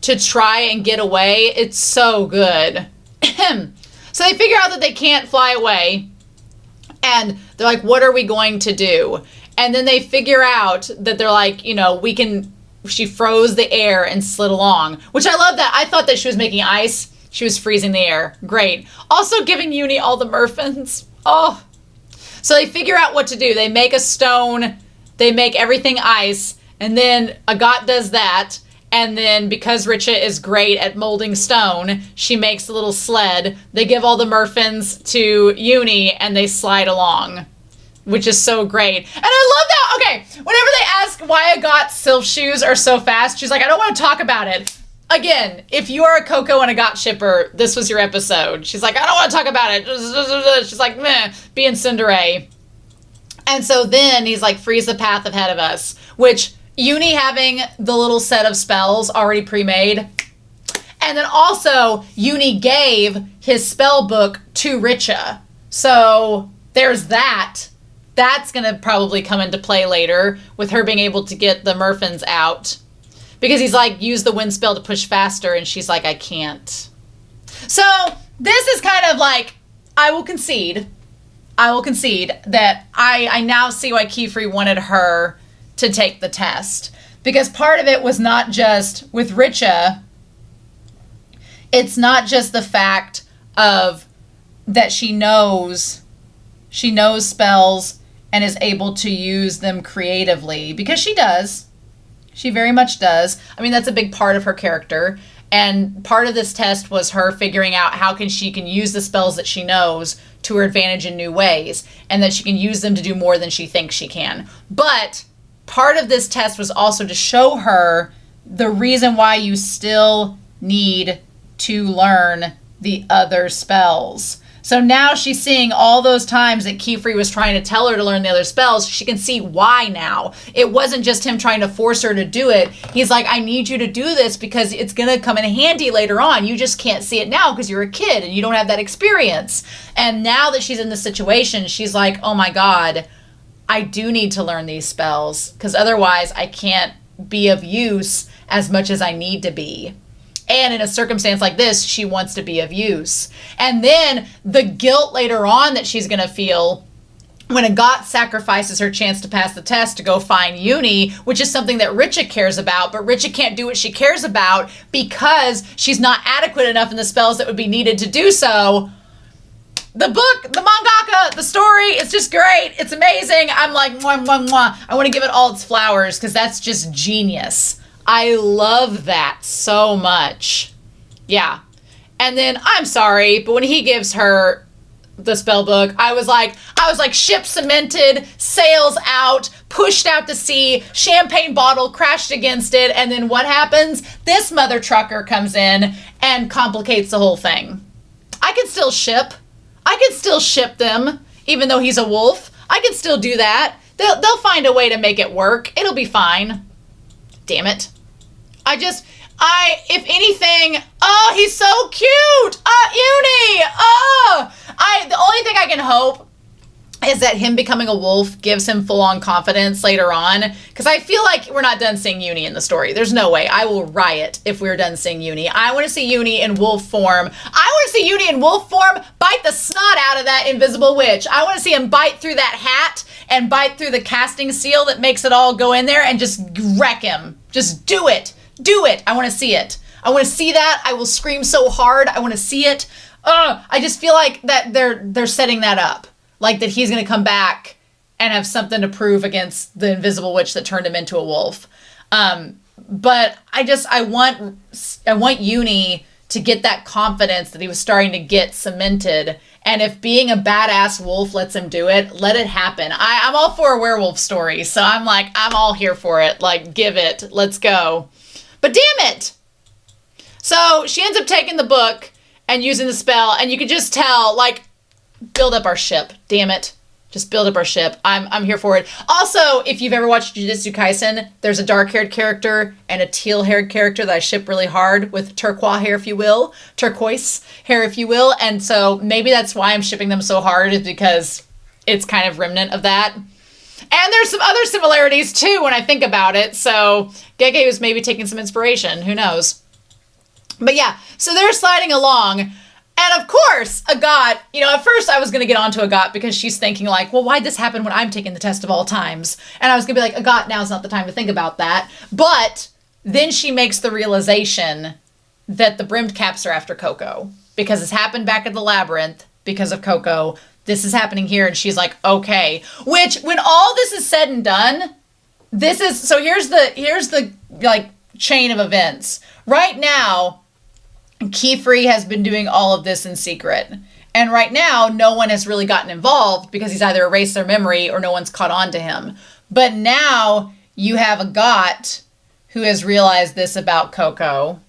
to try and get away. It's so good. So they figure out that they can't fly away. And they're like, what are we going to do? And then they figure out that they're like, she froze the air and slid along. Which I love that. I thought that she was making ice. She was freezing the air. Great. Also giving Euini all the merfins. Oh. So they figure out what to do. They make a stone. They make everything ice. And then Agott does that. And then because Richeh is great at molding stone, she makes a little sled. They give all the merfins to Euini and they slide along. Which is so great. And I love that. Okay, whenever they ask why Agott's sylph shoes are so fast, she's like, I don't want to talk about it. Again, if you are a Coco and Agott shipper, this was your episode. She's like, I don't want to talk about it. She's like, meh, being Cinderella. And so then he's like, freeze the path ahead of us. Which, Euini having the little set of spells already pre-made. And then also, Euini gave his spell book to Richeh. So there's that. That's going to probably come into play later with her being able to get the merfins out. Because he's like, use the wind spell to push faster. And she's like, I can't. So this is kind of like, I will concede that I now see why Qifrey wanted her to take the test. Because part of it was not just with Richeh. It's not just the fact of that she knows spells and is able to use them creatively, because she does. She very much does. I mean, that's a big part of her character. And part of this test was her figuring out how she can use the spells that she knows to her advantage in new ways, and that she can use them to do more than she thinks she can. But part of this test was also to show her the reason why you still need to learn the other spells. So now she's seeing all those times that Qifrey was trying to tell her to learn the other spells. She can see why now. It wasn't just him trying to force her to do it. He's like, I need you to do this because it's going to come in handy later on. You just can't see it now because you're a kid and you don't have that experience. And now that she's in this situation, she's like, oh my God, I do need to learn these spells because otherwise I can't be of use as much as I need to be. And in a circumstance like this, she wants to be of use. And then the guilt later on that she's going to feel when Agott sacrifices her chance to pass the test to go find Euini, which is something that Richeh cares about, but Richeh can't do what she cares about because she's not adequate enough in the spells that would be needed to do so. The book, the mangaka, the story, it's just great. It's amazing. I'm like, mwah, mwah, mwah. I want to give it all its flowers because that's just genius. I love that so much. Yeah. And then, I'm sorry, but when he gives her the spell book, I was like ship cemented, sails out, pushed out to sea, champagne bottle crashed against it, and then what happens? This mother trucker comes in and complicates the whole thing. I can still ship them, even though he's a wolf. I can still do that. They'll find a way to make it work. It'll be fine. Damn it. If anything, oh, he's so cute. Euini. The only thing I can hope is that him becoming a wolf gives him full-on confidence later on, because I feel like we're not done seeing Euini in the story. There's no way. I will riot if we're done seeing Euini. I want to see Euini in wolf form. Bite the snot out of that invisible witch. I want to see him bite through that hat and bite through the casting seal that makes it all go in there and just wreck him. Just do it. Do it. I want to see it. I want to see that. I will scream so hard. I want to see it. I just feel like that they're setting that up. Like that he's going to come back and have something to prove against the invisible witch that turned him into a wolf. But I want Euini to get that confidence that he was starting to get cemented. And if being a badass wolf lets him do it, let it happen. I'm all for a werewolf story. So I'm all here for it. Like, give it. Let's go. But damn it. So she ends up taking the book and using the spell. And you can just tell, like, build up our ship. Damn it. Just build up our ship. I'm here for it. Also, if you've ever watched Jujutsu Kaisen, there's a dark-haired character and a teal-haired character that I ship really hard with turquoise hair, if you will. Turquoise hair, if you will. And so maybe that's why I'm shipping them so hard, is because it's kind of remnant of that. And there's some other similarities, too, when I think about it. So Gege was maybe taking some inspiration. Who knows? But yeah, so they're sliding along. And of course, Agott, at first I was going to get onto Agott because she's thinking like, well, why'd this happen when I'm taking the test of all times? And I was going to be like, Agott, now's not the time to think about that. But then she makes the realization that the Brimmed Caps are after Coco because it's happened back at the labyrinth because of Coco. This is happening here. And she's like, okay, which when all this is said and done, so here's the like chain of events right now. Qifrey has been doing all of this in secret. And right now, no one has really gotten involved because he's either erased their memory or no one's caught on to him. But now you have Agott who has realized this about Coco.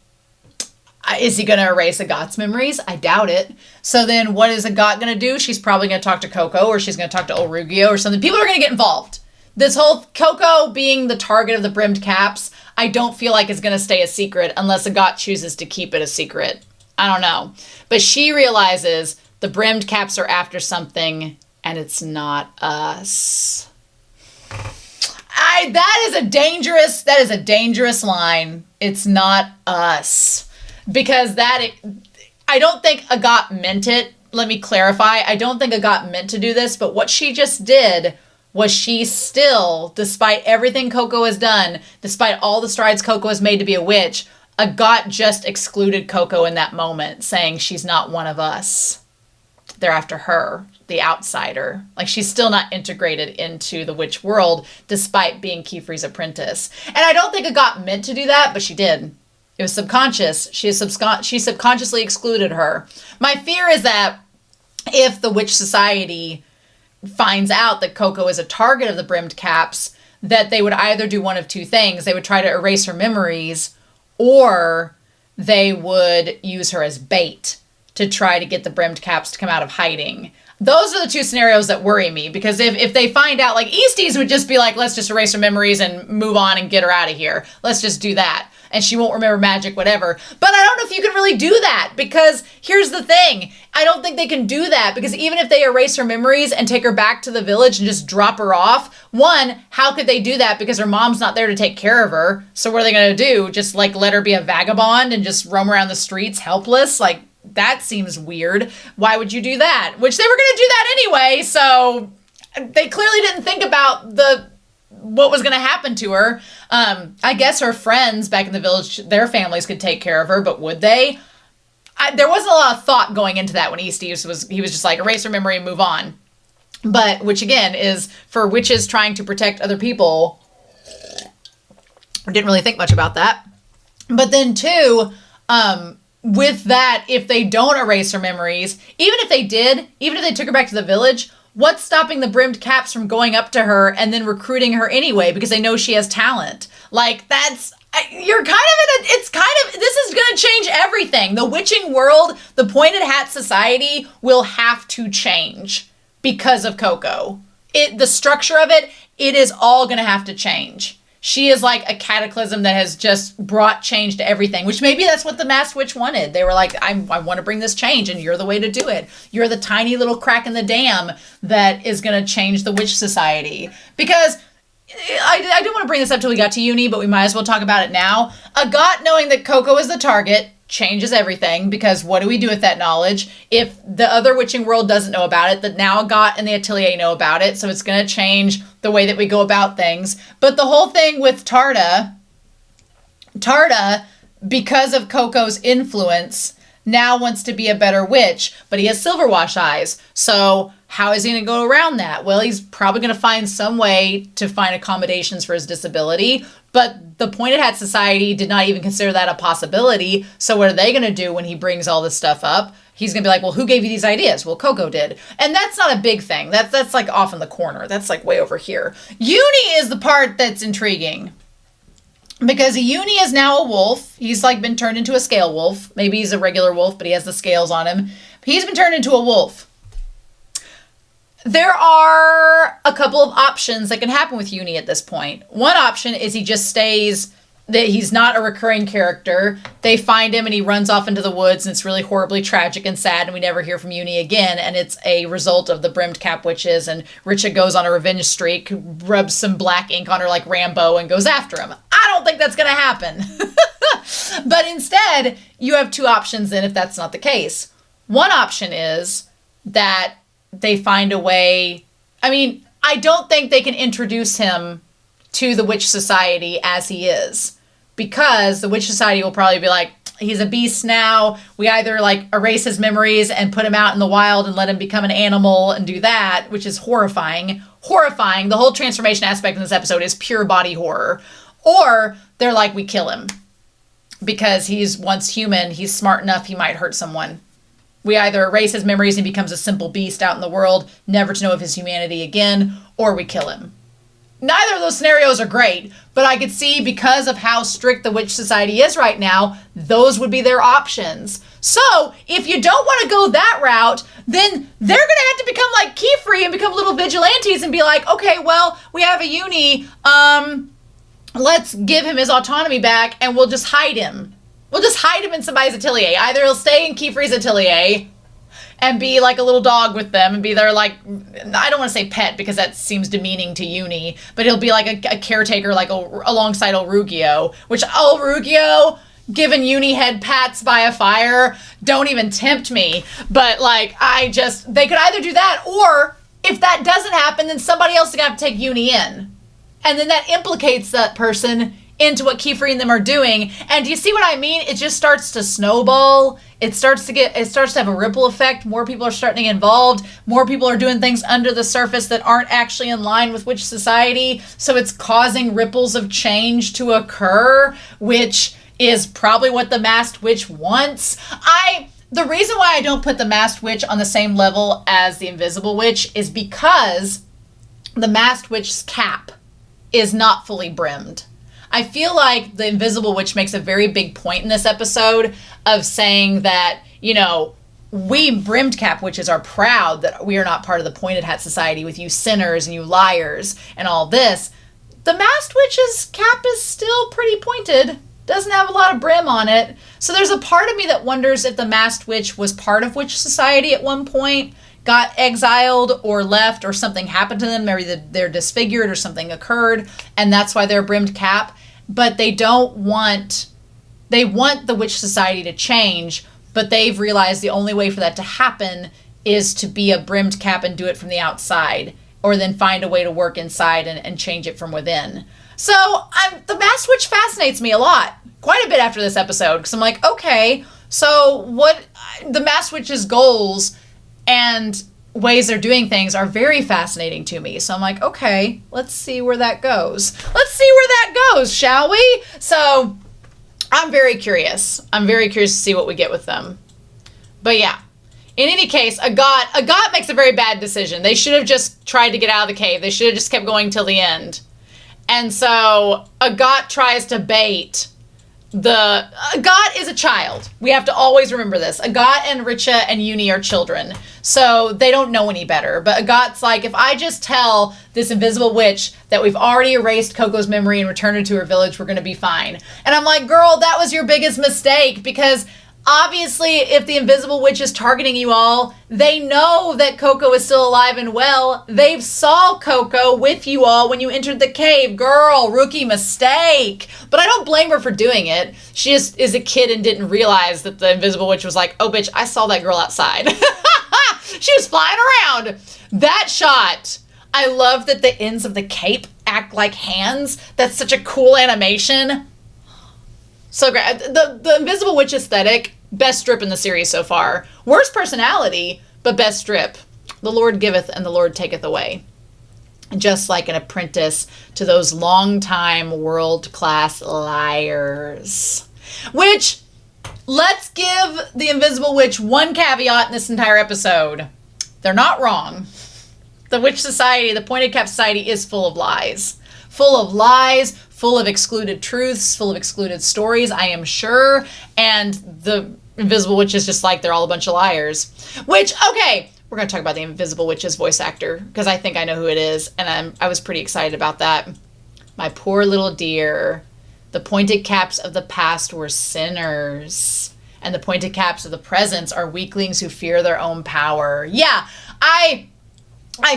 Is he going to erase Agott's memories? I doubt it. So then what is Agott going to do? She's probably going to talk to Coco, or she's going to talk to Olrugio or something. People are going to get involved. This whole Coco being the target of the Brimmed Caps, I don't feel like it's going to stay a secret unless Agott chooses to keep it a secret. I don't know. But she realizes the Brimmed Caps are after something, and it's not us. That is a dangerous line. It's not us. Because I don't think Agott meant it. Let me clarify. I don't think Agott meant to do this, but what she just did was she still, despite everything Coco has done, despite all the strides Coco has made to be a witch, Agott just excluded Coco in that moment, saying she's not one of us. They're after her, the outsider. Like, she's still not integrated into the witch world, despite being Qifrey's apprentice. And I don't think Agott meant to do that, but she did. It was subconscious. She subconsciously excluded her. My fear is that if the Witch Society finds out that Coco is a target of the Brimmed Caps, that they would either do one of two things. They would try to erase her memories, or they would use her as bait to try to get the Brimmed Caps to come out of hiding. Those are the two scenarios that worry me, because if they find out, like, Easties would just be like, let's just erase her memories and move on and get her out of here. Let's just do that. And she won't remember magic, whatever. But I don't know if you can really do that, because here's the thing. I don't think they can do that, because even if they erase her memories and take her back to the village and just drop her off, one, how could they do that? Because her mom's not there to take care of her. So what are they going to do? Just like let her be a vagabond and just roam around the streets helpless? Like, that seems weird. Why would you do that? Which they were going to do that anyway. So they clearly didn't think about what was going to happen to her. I guess her friends back in the village, their families could take care of her, but would they? There wasn't a lot of thought going into that when he was just like, erase her memory and move on. But, which again is for witches trying to protect other people. I didn't really think much about that. But then too, with that, if they don't erase her memories, even if they took her back to the village, what's stopping the Brimmed Caps from going up to her and then recruiting her anyway because they know she has talent? Like, this is going to change everything. The witching world, the Pointed Hat Society will have to change because of Coco. The structure of it is all going to have to change. She is like a cataclysm that has just brought change to everything, which maybe that's what the Masked Witch wanted. They were like, I want to bring this change, and you're the way to do it. You're the tiny little crack in the dam that is going to change the Witch Society. Because I didn't want to bring this up till we got to Euini, but we might as well talk about it now. Agott, knowing that Coco is the target, changes everything, because what do we do with that knowledge? If the other witching world doesn't know about it, that now Agott and the Atelier know about it, so it's going to change the way that we go about things. But the whole thing with Tarda, because of Coco's influence, now wants to be a better witch, but he has Silverwash eyes. So how is he going to go around that? Well, he's probably going to find some way to find accommodations for his disability, but the Pointed Hat Society did not even consider that a possibility. So what are they going to do when he brings all this stuff up? He's going to be like, well, who gave you these ideas? Well, Coco did. And that's not a big thing. That's like off in the corner. That's like way over here. Euini is the part that's intriguing. Because Euini is now a wolf. He's like been turned into a scale wolf. Maybe he's a regular wolf, but he has the scales on him. He's been turned into a wolf. There are a couple of options that can happen with Euini at this point. One option is he just stays, that he's not a recurring character. They find him and he runs off into the woods and it's really horribly tragic and sad and we never hear from Euini again, and it's a result of the Brimmed Cap Witches, and Richeh goes on a revenge streak, rubs some black ink on her like Rambo and goes after him. I don't think that's going to happen. But instead, you have two options then if that's not the case. One option is that they find a way. I mean, I don't think they can introduce him to the Witch Society as he is, because the Witch Society will probably be like, he's a beast now. We either like erase his memories and put him out in the wild and let him become an animal and do that, which is horrifying. Horrifying. The whole transformation aspect in this episode is pure body horror. Or they're like, we kill him because he's once human. He's smart enough. He might hurt someone. We either erase his memories and he becomes a simple beast out in the world, never to know of his humanity again, or we kill him. Neither of those scenarios are great, but I could see, because of how strict the Witch Society is right now, those would be their options. So, if you don't want to go that route, then they're going to have to become like Qifrey and become little vigilantes and be like, okay, well, we have a Euini, let's give him his autonomy back and we'll just hide him. We'll just hide him in somebody's atelier. Either he'll stay in Qifrey's atelier and be like a little dog with them and be their, like, I don't want to say pet because that seems demeaning to Euini, but he'll be like a caretaker, like alongside Olrugio, which Olrugio, giving Euini head pats by a fire, don't even tempt me. But like, they could either do that, or if that doesn't happen, then somebody else is going to have to take Euini in. And then that implicates that person into what Qifrey and them are doing. And do you see what I mean? It just starts to snowball. It starts to have a ripple effect. More people are starting to get involved. More people are doing things under the surface that aren't actually in line with Witch Society. So it's causing ripples of change to occur, which is probably what the Masked Witch wants. The reason why I don't put the Masked Witch on the same level as the Invisible Witch is because the Masked Witch's cap is not fully brimmed. I feel like the Invisible Witch makes a very big point in this episode of saying that, you know, we Brimmed Cap Witches are proud that we are not part of the Pointed Hat Society with you sinners and you liars and all this. The Masked Witch's cap is still pretty pointed. Doesn't have a lot of brim on it. So there's a part of me that wonders if the Masked Witch was part of Witch Society at one point, got exiled or left, or something happened to them. Maybe they're disfigured or something occurred, and that's why they're Brimmed Cap. But they want the Witch Society to change, but they've realized the only way for that to happen is to be a Brimmed Cap and do it from the outside, or then find a way to work inside and change it from within. So the Masked Witch fascinates me a lot, quite a bit after this episode, because I'm like, okay, so what the Masked Witch's goals and ways they're doing things are very fascinating to me. So I'm like, okay, let's see where that goes. Let's see where that goes, shall we? So I'm very curious. I'm very curious to see what we get with them. But yeah, in any case, Agott makes a very bad decision. They should have just tried to get out of the cave. They should have just kept going till the end. And so Agott tries to bait Agott is a child. We have to always remember this. Agott and Richeh and Euini are children, so they don't know any better. But Agott's like, if I just tell this invisible witch that we've already erased Coco's memory and returned her to her village, we're going to be fine. And I'm like, girl, that was your biggest mistake, because obviously, if the invisible witch is targeting you all, they know that Coco is still alive and well. They've saw Coco with you all when you entered the cave. Girl, rookie mistake. But I don't blame her for doing it. She just is a kid and didn't realize that the invisible witch was like, oh, bitch, I saw that girl outside. She was flying around. That shot. I love that the ends of the cape act like hands. That's such a cool animation. So great. The invisible witch aesthetic, best strip in the series so far. Worst personality, but best strip. The Lord giveth and the Lord taketh away. Just like an apprentice to those long-time world-class liars. Which, let's give the invisible witch one caveat in this entire episode. They're not wrong. The Witch Society, the Pointed Cap Society, is full of lies. Full of lies, full of excluded truths, full of excluded stories, I am sure. And the invisible witch is just like, they're all a bunch of liars. Which, okay, we're going to talk about the invisible witch's voice actor, because I think I know who it is, and I was pretty excited about that. My poor little dear. The pointed caps of the past were sinners, and the pointed caps of the present are weaklings who fear their own power. Yeah, I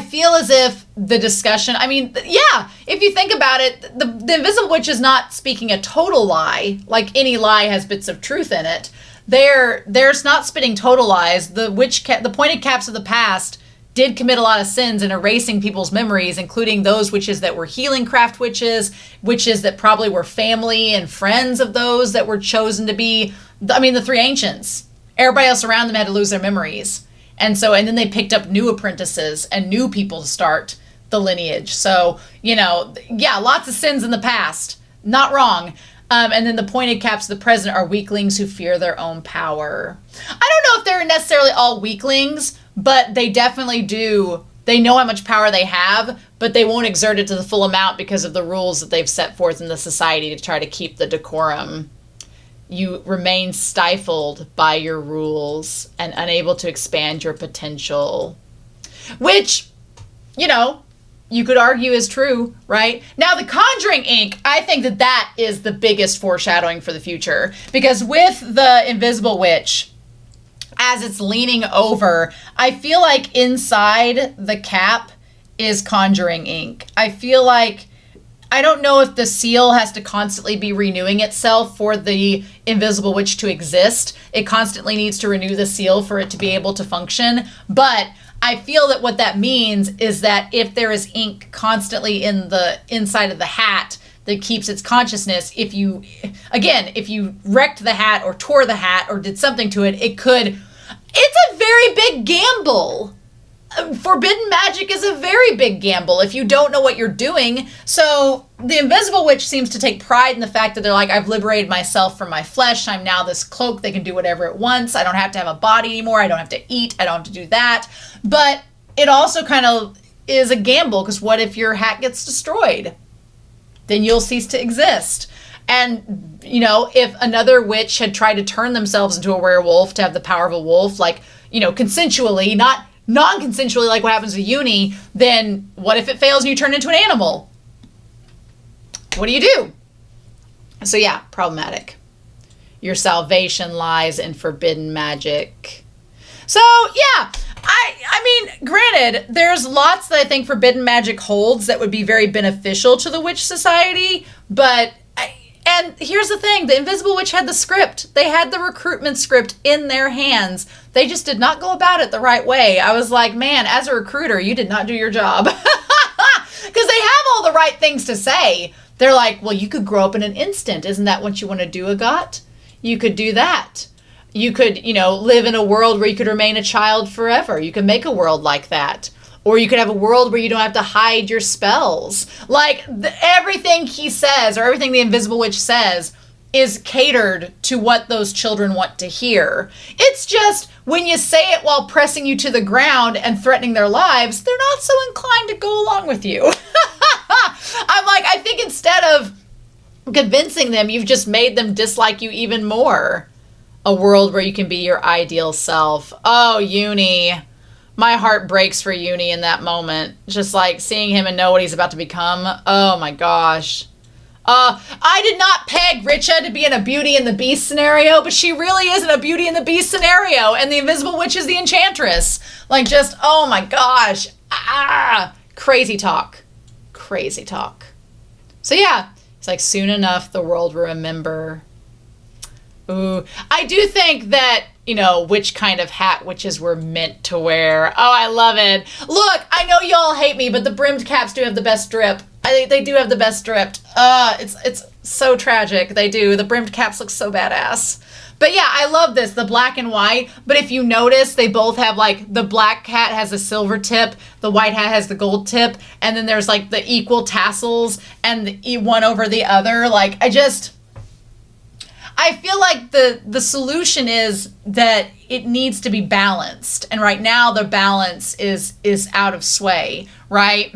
feel as if the discussion, I mean, yeah, if you think about it, the invisible witch is not speaking a total lie. Like any lie has bits of truth in it. There's not spitting total lies. The pointed caps of the past did commit a lot of sins in erasing people's memories, including those witches that were healing craft witches that probably were family and friends of those that were chosen to be, the three ancients. Everybody else around them had to lose their memories. And then they picked up new apprentices and new people to start the lineage. So, yeah, lots of sins in the past. Not wrong. And then the pointed caps of the present are weaklings who fear their own power. I don't know if they're necessarily all weaklings, but they definitely do. They know how much power they have, but they won't exert it to the full amount because of the rules that they've set forth in the society to try to keep the decorum. You remain stifled by your rules and unable to expand your potential. Which, you could argue is true, right? Now, the Conjuring ink, I think that is the biggest foreshadowing for the future. Because with the Invisible Witch, as it's leaning over, I feel like inside the cap is Conjuring ink. I feel like, I don't know if the seal has to constantly be renewing itself for the Invisible Witch to exist. It constantly needs to renew the seal for it to be able to function. But I feel that what that means is that if there is ink constantly in the inside of the hat that keeps its consciousness, if you wrecked the hat or tore the hat or did something to it, it's a very big gamble. Forbidden magic is a very big gamble if you don't know what you're doing. So the Invisible Witch seems to take pride in the fact that they're like, I've liberated myself from my flesh. I'm now this cloak that can do whatever it wants. I don't have to have a body anymore. I don't have to eat. I don't have to do that. But it also kind of is a gamble, because what if your hat gets destroyed? Then you'll cease to exist. And, if another witch had tried to turn themselves into a werewolf to have the power of a wolf, like, consensually, not non-consensually like what happens with Euini, then what if it fails and you turn into an animal? What do you do? So yeah, problematic. Your salvation lies in forbidden magic. So yeah, granted, there's lots that I think forbidden magic holds that would be very beneficial to the Witch Society, but And here's the thing, the Invisible Witch had the script. They had the recruitment script in their hands. They just did not go about it the right way. I was like, man, as a recruiter, you did not do your job. Because they have all the right things to say. They're like, well, you could grow up in an instant. Isn't that what you want to do, Agott? You could do that. You could, live in a world where you could remain a child forever. You could make a world like that. Or you could have a world where you don't have to hide your spells. Like, everything he says, or everything the Invisible Witch says, is catered to what those children want to hear. It's just, when you say it while pressing you to the ground and threatening their lives, they're not so inclined to go along with you. I'm like, I think instead of convincing them, you've just made them dislike you even more. A world where you can be your ideal self. Oh, Euini. My heart breaks for Euini in that moment. Just like seeing him and know what he's about to become. Oh my gosh. I did not peg Richeh to be in a Beauty and the Beast scenario, but she really is in a Beauty and the Beast scenario, and the Invisible Witch is the Enchantress. Like, just, oh my gosh. Crazy talk. Crazy talk. So yeah, it's like, soon enough the world will remember. Ooh, I do think that, which kind of hat witches were meant to wear. Oh, I love it. Look, I know y'all hate me, but the brimmed caps do have the best drip. They do have the best drip. It's so tragic. They do. The brimmed caps look so badass. But yeah, I love this, the black and white. But if you notice, they both have, like, the black hat has a silver tip, the white hat has the gold tip, and then there's, like, the equal tassels and the one over the other. Like, I feel like the solution is that it needs to be balanced. And right now the balance is out of sway, right?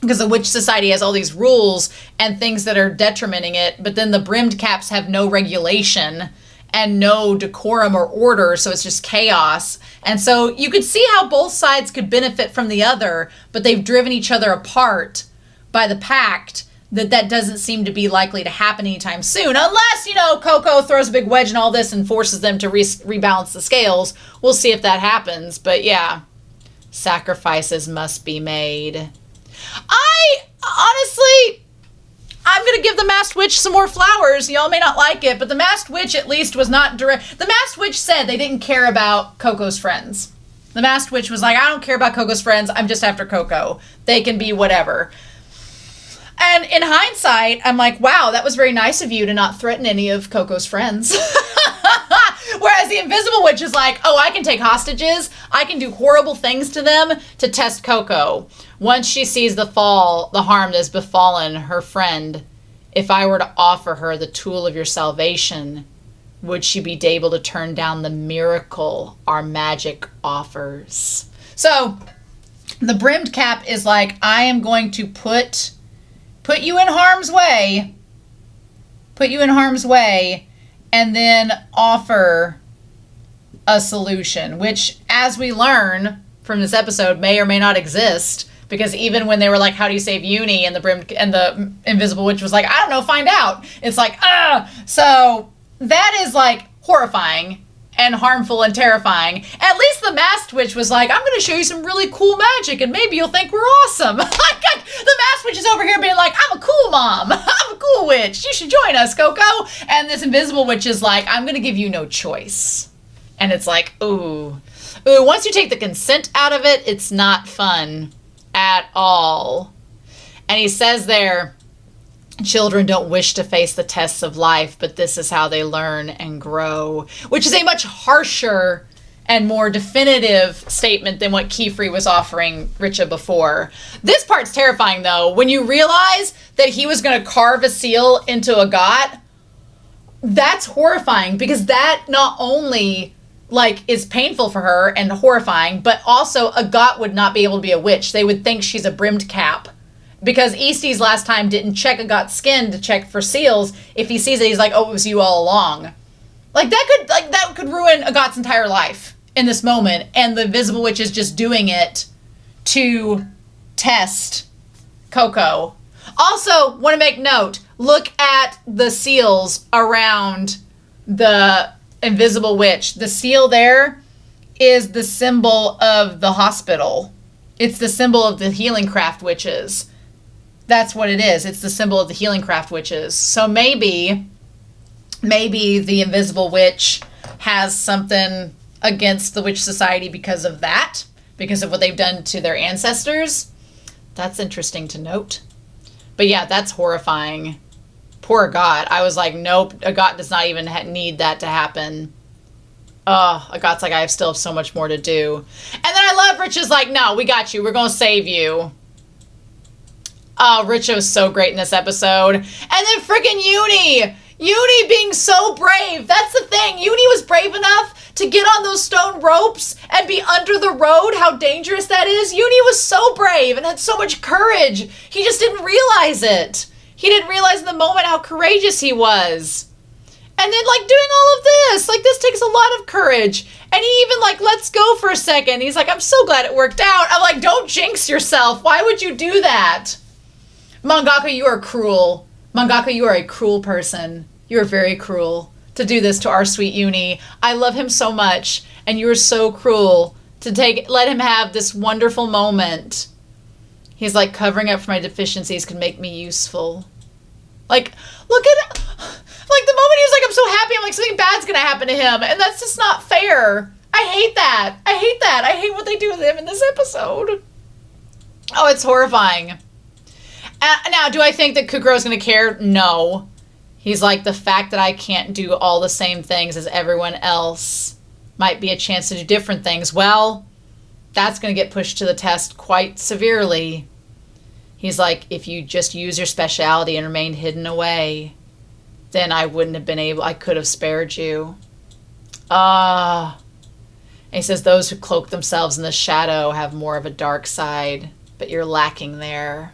Because the Witch Society has all these rules and things that are detrimenting it, but then the brimmed caps have no regulation and no decorum or order, so it's just chaos. And so you could see how both sides could benefit from the other, but they've driven each other apart by the pact that doesn't seem to be likely to happen anytime soon, unless, Coco throws a big wedge in all this and forces them to rebalance the scales. We'll see if that happens, but yeah, sacrifices must be made. I'm going to give the Masked Witch some more flowers. Y'all may not like it, but the Masked Witch at least was not direct. The Masked Witch said they didn't care about Coco's friends. The Masked Witch was like, I don't care about Coco's friends. I'm just after Coco. They can be whatever. And in hindsight, I'm like, wow, that was very nice of you to not threaten any of Coco's friends. Whereas the Invisible Witch is like, oh, I can take hostages. I can do horrible things to them to test Coco. Once she sees the harm that has befallen her friend, if I were to offer her the tool of your salvation, would she be able to turn down the miracle our magic offers? So the brimmed cap is like, I am going to put you in harm's way, and then offer a solution, which, as we learn from this episode, may or may not exist. Because even when they were like, how do you save Euini? And the Invisible Witch was like, I don't know, find out. It's like, So that is like horrifying and harmful and terrifying. At least the Masked Witch was like, I'm going to show you some really cool magic and maybe you'll think we're awesome. The Masked Witch is over here being like, I'm a cool mom. I'm a cool witch. You should join us, Coco. And this Invisible Witch is like, I'm going to give you no choice. And it's like, ooh. Once you take the consent out of it, it's not fun at all. And he says there, children don't wish to face the tests of life, but this is how they learn and grow, which is a much harsher and more definitive statement than what Qifrey was offering Richeh before. This part's terrifying, though. When you realize that he was going to carve a seal into Agott, that's horrifying, because that not only is painful for her and horrifying, but also Agott would not be able to be a witch. They would think she's a brimmed cap. Because Easties last time didn't check Agott's skin to check for seals. If he sees it, he's like, oh, it was you all along. That could ruin Agott's entire life in this moment. And the Invisible Witch is just doing it to test Coco. Also, want to make note, look at the seals around the Invisible Witch. The seal there is the symbol of the hospital. It's the symbol of the Healing Craft witches. That's what it is. It's the symbol of the healing craft witches. So maybe the invisible witch has something against the witch society because of that, because of what they've done to their ancestors. That's interesting to note. But yeah, that's horrifying. Poor Agott. I was like, nope, Agott does not even need that to happen. Oh, Agott's like, I still have so much more to do. And then I love Richeh's like, no, we got you. We're going to save you. Oh, Richeh was so great in this episode. And then freaking Euini. Euini being so brave. That's the thing. Euini was brave enough to get on those stone ropes and be under the road. How dangerous that is. Euini was so brave and had so much courage. He just didn't realize it. He didn't realize in the moment how courageous he was. And then, like, doing all of this. Like, this takes a lot of courage. And he even, like, lets go for a second. He's like, I'm so glad it worked out. I'm like, don't jinx yourself. Why would you do that? Mangaka, you are cruel. Mangaka, you are a cruel person. You are very cruel to do this to our sweet Euini. I love him so much. And you are so cruel to let him have this wonderful moment. He's like, covering up for my deficiencies can make me useful. Like, look at it. Like, the moment he was like, I'm so happy, I'm like, something bad's gonna happen to him. And that's just not fair. I hate that. I hate that. I hate what they do with him in this episode. Oh, it's horrifying. Now, do I think that Kukuro's gonna care? No. He's like, the fact that I can't do all the same things as everyone else might be a chance to do different things. Well, that's gonna get pushed to the test quite severely. He's like, if you just use your speciality and remained hidden away, then I wouldn't have been able, I could have spared you. And he says, those who cloak themselves in the shadow have more of a dark side, but you're lacking there.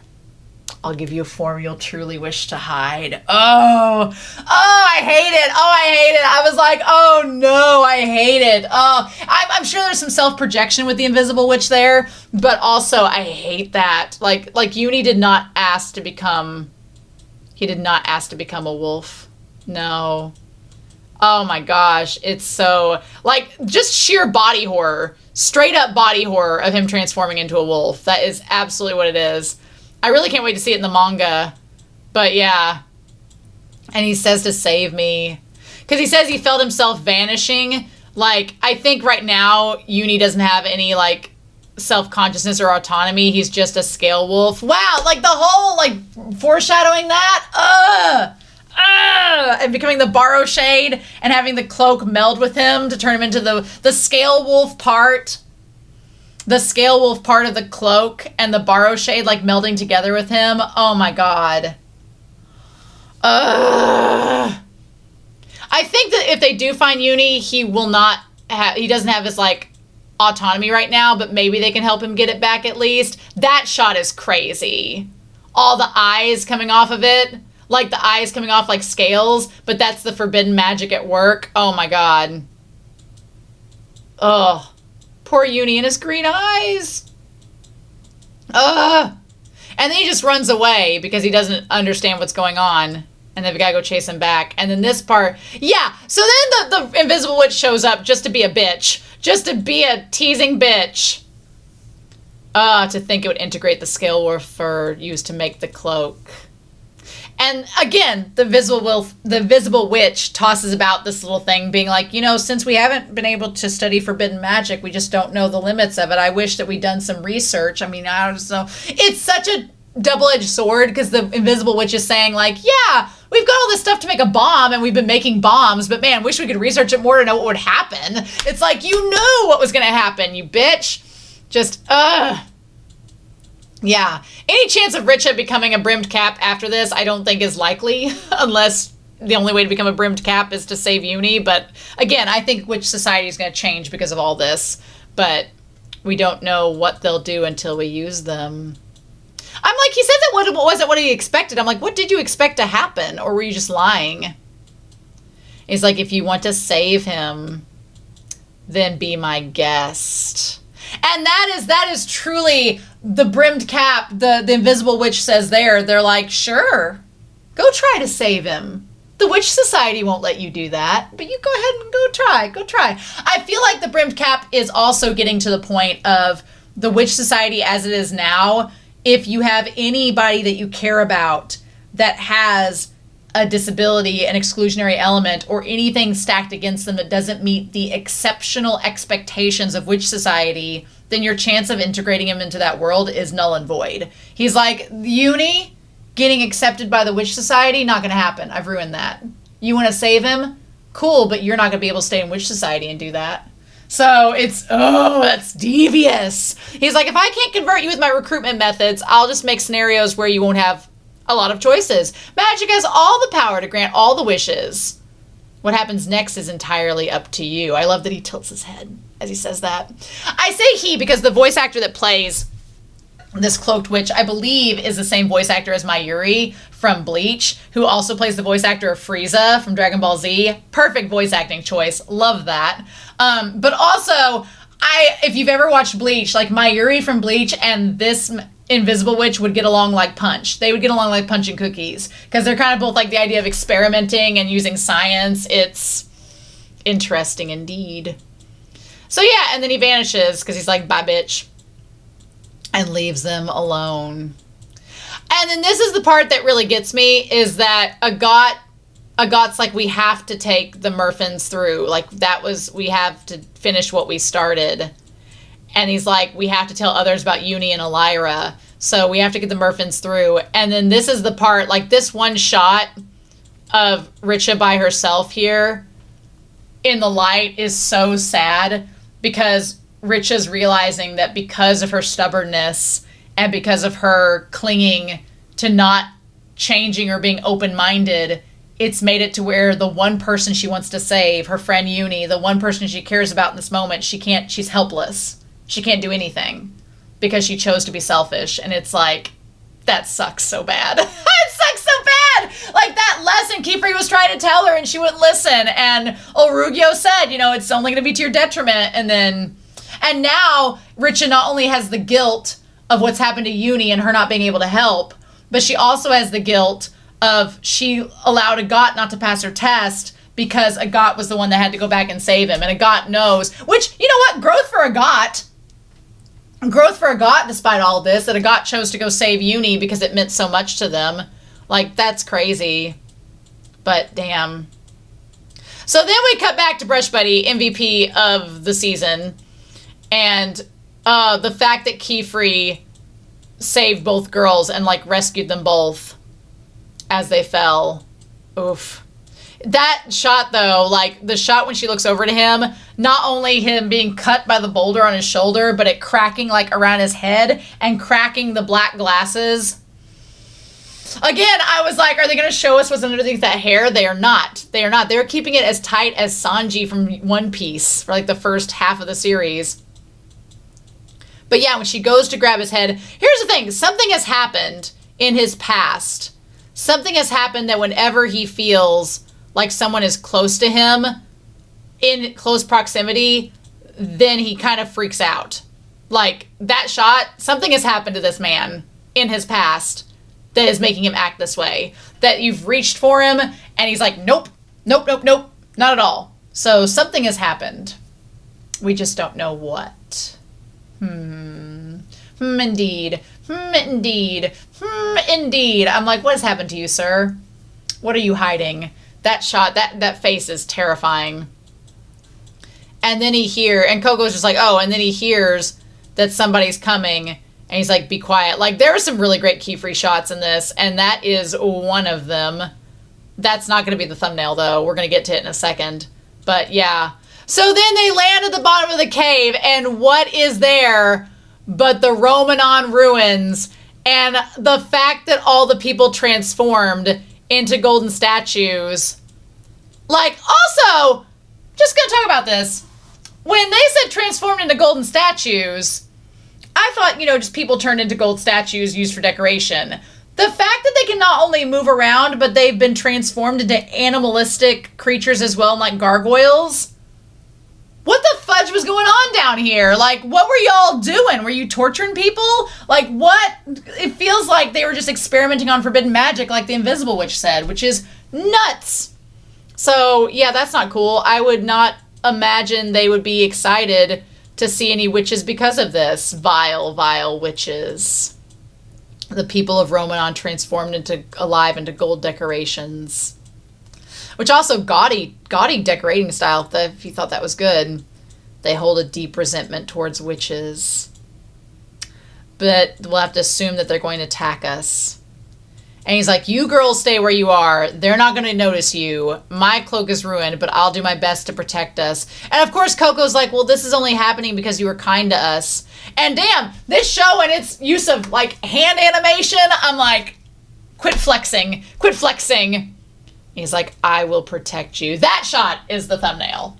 I'll give you a form you'll truly wish to hide. Oh, I hate it. Oh, I hate it. I was like, oh no, I hate it. Oh, I'm sure there's some self-projection with the invisible witch there, but also I hate that. Like Euini did not ask to become, he did not ask to become a wolf. No. Oh my gosh. It's so, like, just sheer body horror. Straight up body horror of him transforming into a wolf. That is absolutely what it is. I really can't wait to see it in the manga. But yeah. And he says to save me. Because he says he felt himself vanishing. Like, I think right now, Euini doesn't have any, like, self-consciousness or autonomy. He's just a scale wolf. Wow, like, the whole, like, foreshadowing that. And becoming the borrow shade and having the cloak meld with him to turn him into the scale wolf part. The scale wolf part of the cloak and the borrow shade, like, melding together with him. Oh my god. I think that if they do find Euini, he will not have, he doesn't have his, like, autonomy right now, but maybe they can help him get it back at least. That shot is crazy. All the eyes coming off of it. Like, the eyes coming off like scales, but that's the forbidden magic at work. Oh my god. Ugh. Poor Euini and his green eyes. Ugh. And then he just runs away because he doesn't understand what's going on. And then we gotta go chase him back. And then this part, yeah. So then the invisible witch shows up just to be a bitch. Just to be a teasing bitch. To think it would integrate the scale wolf fur used to make the cloak. And again, the visible witch tosses about this little thing being like, you know, since we haven't been able to study forbidden magic, we just don't know the limits of it. I wish that we'd done some research. I mean, I don't know. It's such a double-edged sword because the invisible witch is saying like, yeah, we've got all this stuff to make a bomb and we've been making bombs, but man, wish we could research it more to know what would happen. It's like, you knew what was going to happen, you bitch. Just, yeah. Any chance of Richeh becoming a brimmed cap after this, I don't think is likely, unless the only way to become a brimmed cap is to save Euini. But again, I think witch society is going to change because of all this. But we don't know what they'll do until we use them. I'm like, he says it wasn't what he expected. I'm like, what did you expect to happen? Or were you just lying? He's like, if you want to him, then be my guest. And that is truly the brimmed cap, the invisible witch says there. They're like, sure, go try to save him. The witch society won't let you do that, but you go ahead and go try. I feel like the brimmed cap is also getting to the point of the witch society as it is now if you have anybody that you care about that has a disability, an exclusionary element, or anything stacked against them that doesn't meet the exceptional expectations of witch society, then your chance of integrating him into that world is null and void. He's like, Euini getting accepted by the witch society, not going to happen. I've ruined that. You want to save him? Cool, but you're not going to be able to stay in witch society and do that. So it's, oh, that's devious. He's like, if I can't convert you with my recruitment methods, I'll just make scenarios where you won't have a lot of choices. Magic has all the power to grant all the wishes. What happens next is entirely up to you. I love that he tilts his head as he says that. I say he because the voice actor that plays this cloaked witch, I believe, is the same voice actor as Mayuri from Bleach, who also plays the voice actor of Frieza from Dragon Ball Z. Perfect voice acting choice. Love that. But also, if you've ever watched Bleach, like Mayuri from Bleach and this Invisible Witch would get along like punch. They would get along like punch and cookies because they're kind of both like the idea of experimenting and using science. It's interesting indeed. So yeah, and then he vanishes because he's like, bye bitch, and leaves them alone. And then this is the part that really gets me, is that Agott's like, we have to take the Murphins through. Like, we have to finish what we started. And he's like, we have to tell others about Euini and Elira. So we have to get the Murphins through. And then this is the part, like this one shot of Richeh by herself here in the light is so sad, because Richeh's realizing that because of her stubbornness and because of her clinging to not changing or being open-minded, it's made it to where the one person she wants to save, her friend Euini, the one person she cares about in this moment, she's helpless. She can't do anything because she chose to be selfish. And it's like, that sucks so bad. It sucks so bad. Like that lesson Qifrey was trying to tell her and she wouldn't listen. And Orugyo said, it's only going to be to your detriment. And now Richeh not only has the guilt of what's happened to Euini and her not being able to help, but she also has the guilt of she allowed Agott not to pass her test because Agott was the one that had to go back and save him. And Agott knows, which, you know what? Growth for Agott, despite all this, that Agott chose to go save Euini because it meant so much to them. Like, that's crazy. But damn. So then we cut back to Brush Buddy, MVP of the season. And the fact that Qifrey saved both girls and, like, rescued them both as they fell. Oof. That shot, though, like, the shot when she looks over to him, not only him being cut by the boulder on his shoulder, but it cracking, like, around his head and cracking the black glasses. Again, I was like, are they going to show us what's underneath that hair? They are not. They are not. They're keeping it as tight as Sanji from One Piece for, like, the first half of the series. But yeah, when she goes to grab his head, here's the thing. Something has happened in his past. Something has happened that whenever he feels like someone is close to him, in close proximity, then he kind of freaks out. Like, that shot, something has happened to this man in his past that is making him act this way. That you've reached for him, and he's like, nope, nope, nope, nope, not at all. So something has happened. We just don't know what. Indeed. Indeed. I'm like, what has happened to you, sir? What are you hiding? That shot, that face is terrifying. And then and Coco's just like, oh, and then he hears that somebody's coming, and he's like, be quiet. Like, there are some really great Qifrey shots in this, and that is one of them. That's not going to be the thumbnail, though. We're going to get to it in a second. But, yeah. So then they land at the bottom of the cave, and what is there but the Romanon ruins, and the fact that all the people transformed into golden statues. Like, also, just gonna talk about this. When they said transformed into golden statues, I thought, just people turned into gold statues used for decoration. The fact that they can not only move around, but they've been transformed into animalistic creatures as well, like gargoyles. What the fudge was going on down here? Like, what were y'all doing? Were you torturing people? Like, what? It feels like they were just experimenting on forbidden magic, like the Invisible Witch said, which is nuts. So, yeah, that's not cool. I would not imagine they would be excited to see any witches because of this. Vile, vile witches. The people of Romanon transformed alive into gold decorations. Which also gaudy decorating style, if you thought that was good. They hold a deep resentment towards witches. But we'll have to assume that they're going to attack us. And he's like, you girls stay where you are. They're not going to notice you. My cloak is ruined, but I'll do my best to protect us. And of course, Coco's like, well, this is only happening because you were kind to us. And damn, this show and its use of, like, hand animation, I'm like, quit flexing. Quit flexing. He's like, I will protect you. That shot is the thumbnail.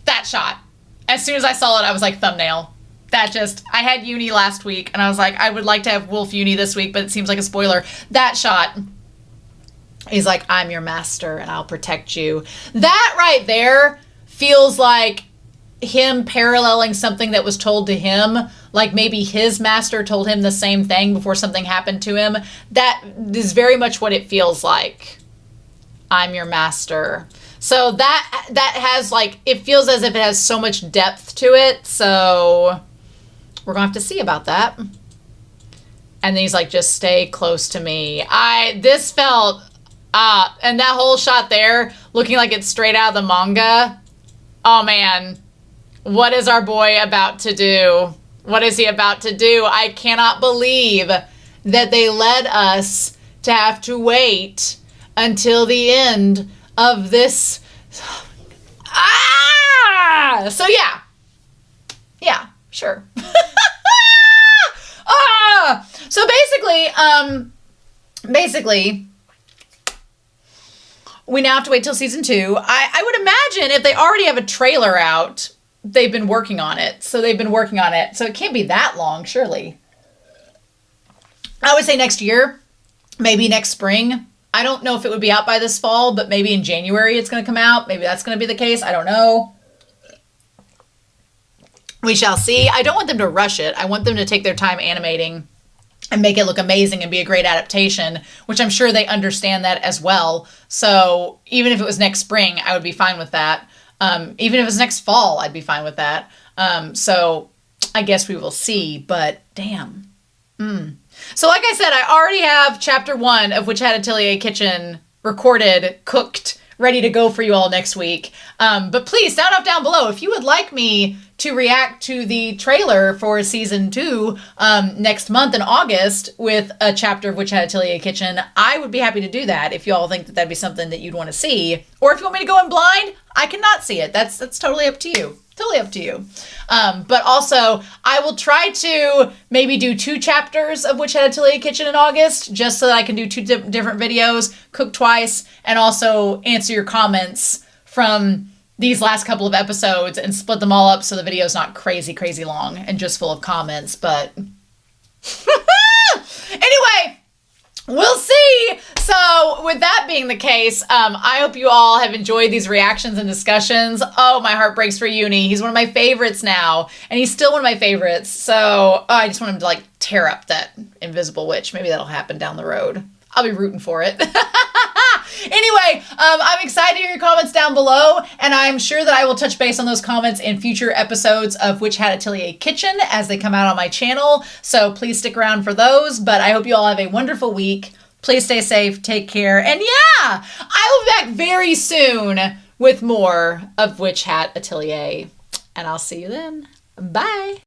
That shot. As soon as I saw it, I was like, thumbnail. I had Euini last week, and I was like, I would like to have Wolf Euini this week, but it seems like a spoiler. That shot. He's like, I'm your master, and I'll protect you. That right there feels like him paralleling something that was told to him. Like maybe his master told him the same thing before something happened to him. That is very much what it feels like. I'm your master. So that has, like, it feels as if it has so much depth to it, so we're gonna have to see about that. And then he's like, just stay close to me. This felt, and that whole shot there, looking like it's straight out of the manga. Oh man, what is our boy about to do? What is he about to do? I cannot believe that they led us to have to wait until the end of this. So yeah, sure. So basically, we now have to wait till season 2. I would imagine if they already have a trailer out, they've been working on it. So it can't be that long, surely. I would say next year, maybe next spring. I don't know if it would be out by this fall, but maybe in January it's going to come out. Maybe that's going to be the case. I don't know. We shall see. I don't want them to rush it. I want them to take their time animating and make it look amazing and be a great adaptation, which I'm sure they understand that as well. So even if it was next spring, I would be fine with that. Even if it was next fall, I'd be fine with that. So I guess we will see, but damn. So like I said, I already have chapter 1 of Witch Hat Atelier Kitchen recorded, cooked, ready to go for you all next week. But please sound off down below if you would like me to react to the trailer for season 2 next month in August with a chapter of Witch Hat Atelier Kitchen. I would be happy to do that if you all think that that'd be something that you'd want to see. Or if you want me to go in blind, I cannot see it. That's totally up to you. Totally up to you. But also, I will try to maybe do 2 chapters of Witch Hat Atelier Kitchen in August, just so that I can do 2 different videos, cook twice, and also answer your comments from these last couple of episodes and split them all up so the video's not crazy long and just full of comments. But anyway, we'll see. So with that being the case, I hope you all have enjoyed these reactions and discussions. Oh, my heart breaks for Euini. He's one of my favorites now, and he's still one of my favorites. So I just want him to, like, tear up that invisible witch. Maybe that'll happen down the road. I'll be rooting for it. Anyway, I'm excited to hear your comments down below, and I'm sure that I will touch base on those comments in future episodes of Witch Hat Atelier Kitchen as they come out on my channel. So please stick around for those, but I hope you all have a wonderful week. Please stay safe, take care, and yeah, I will be back very soon with more of Witch Hat Atelier, and I'll see you then. Bye!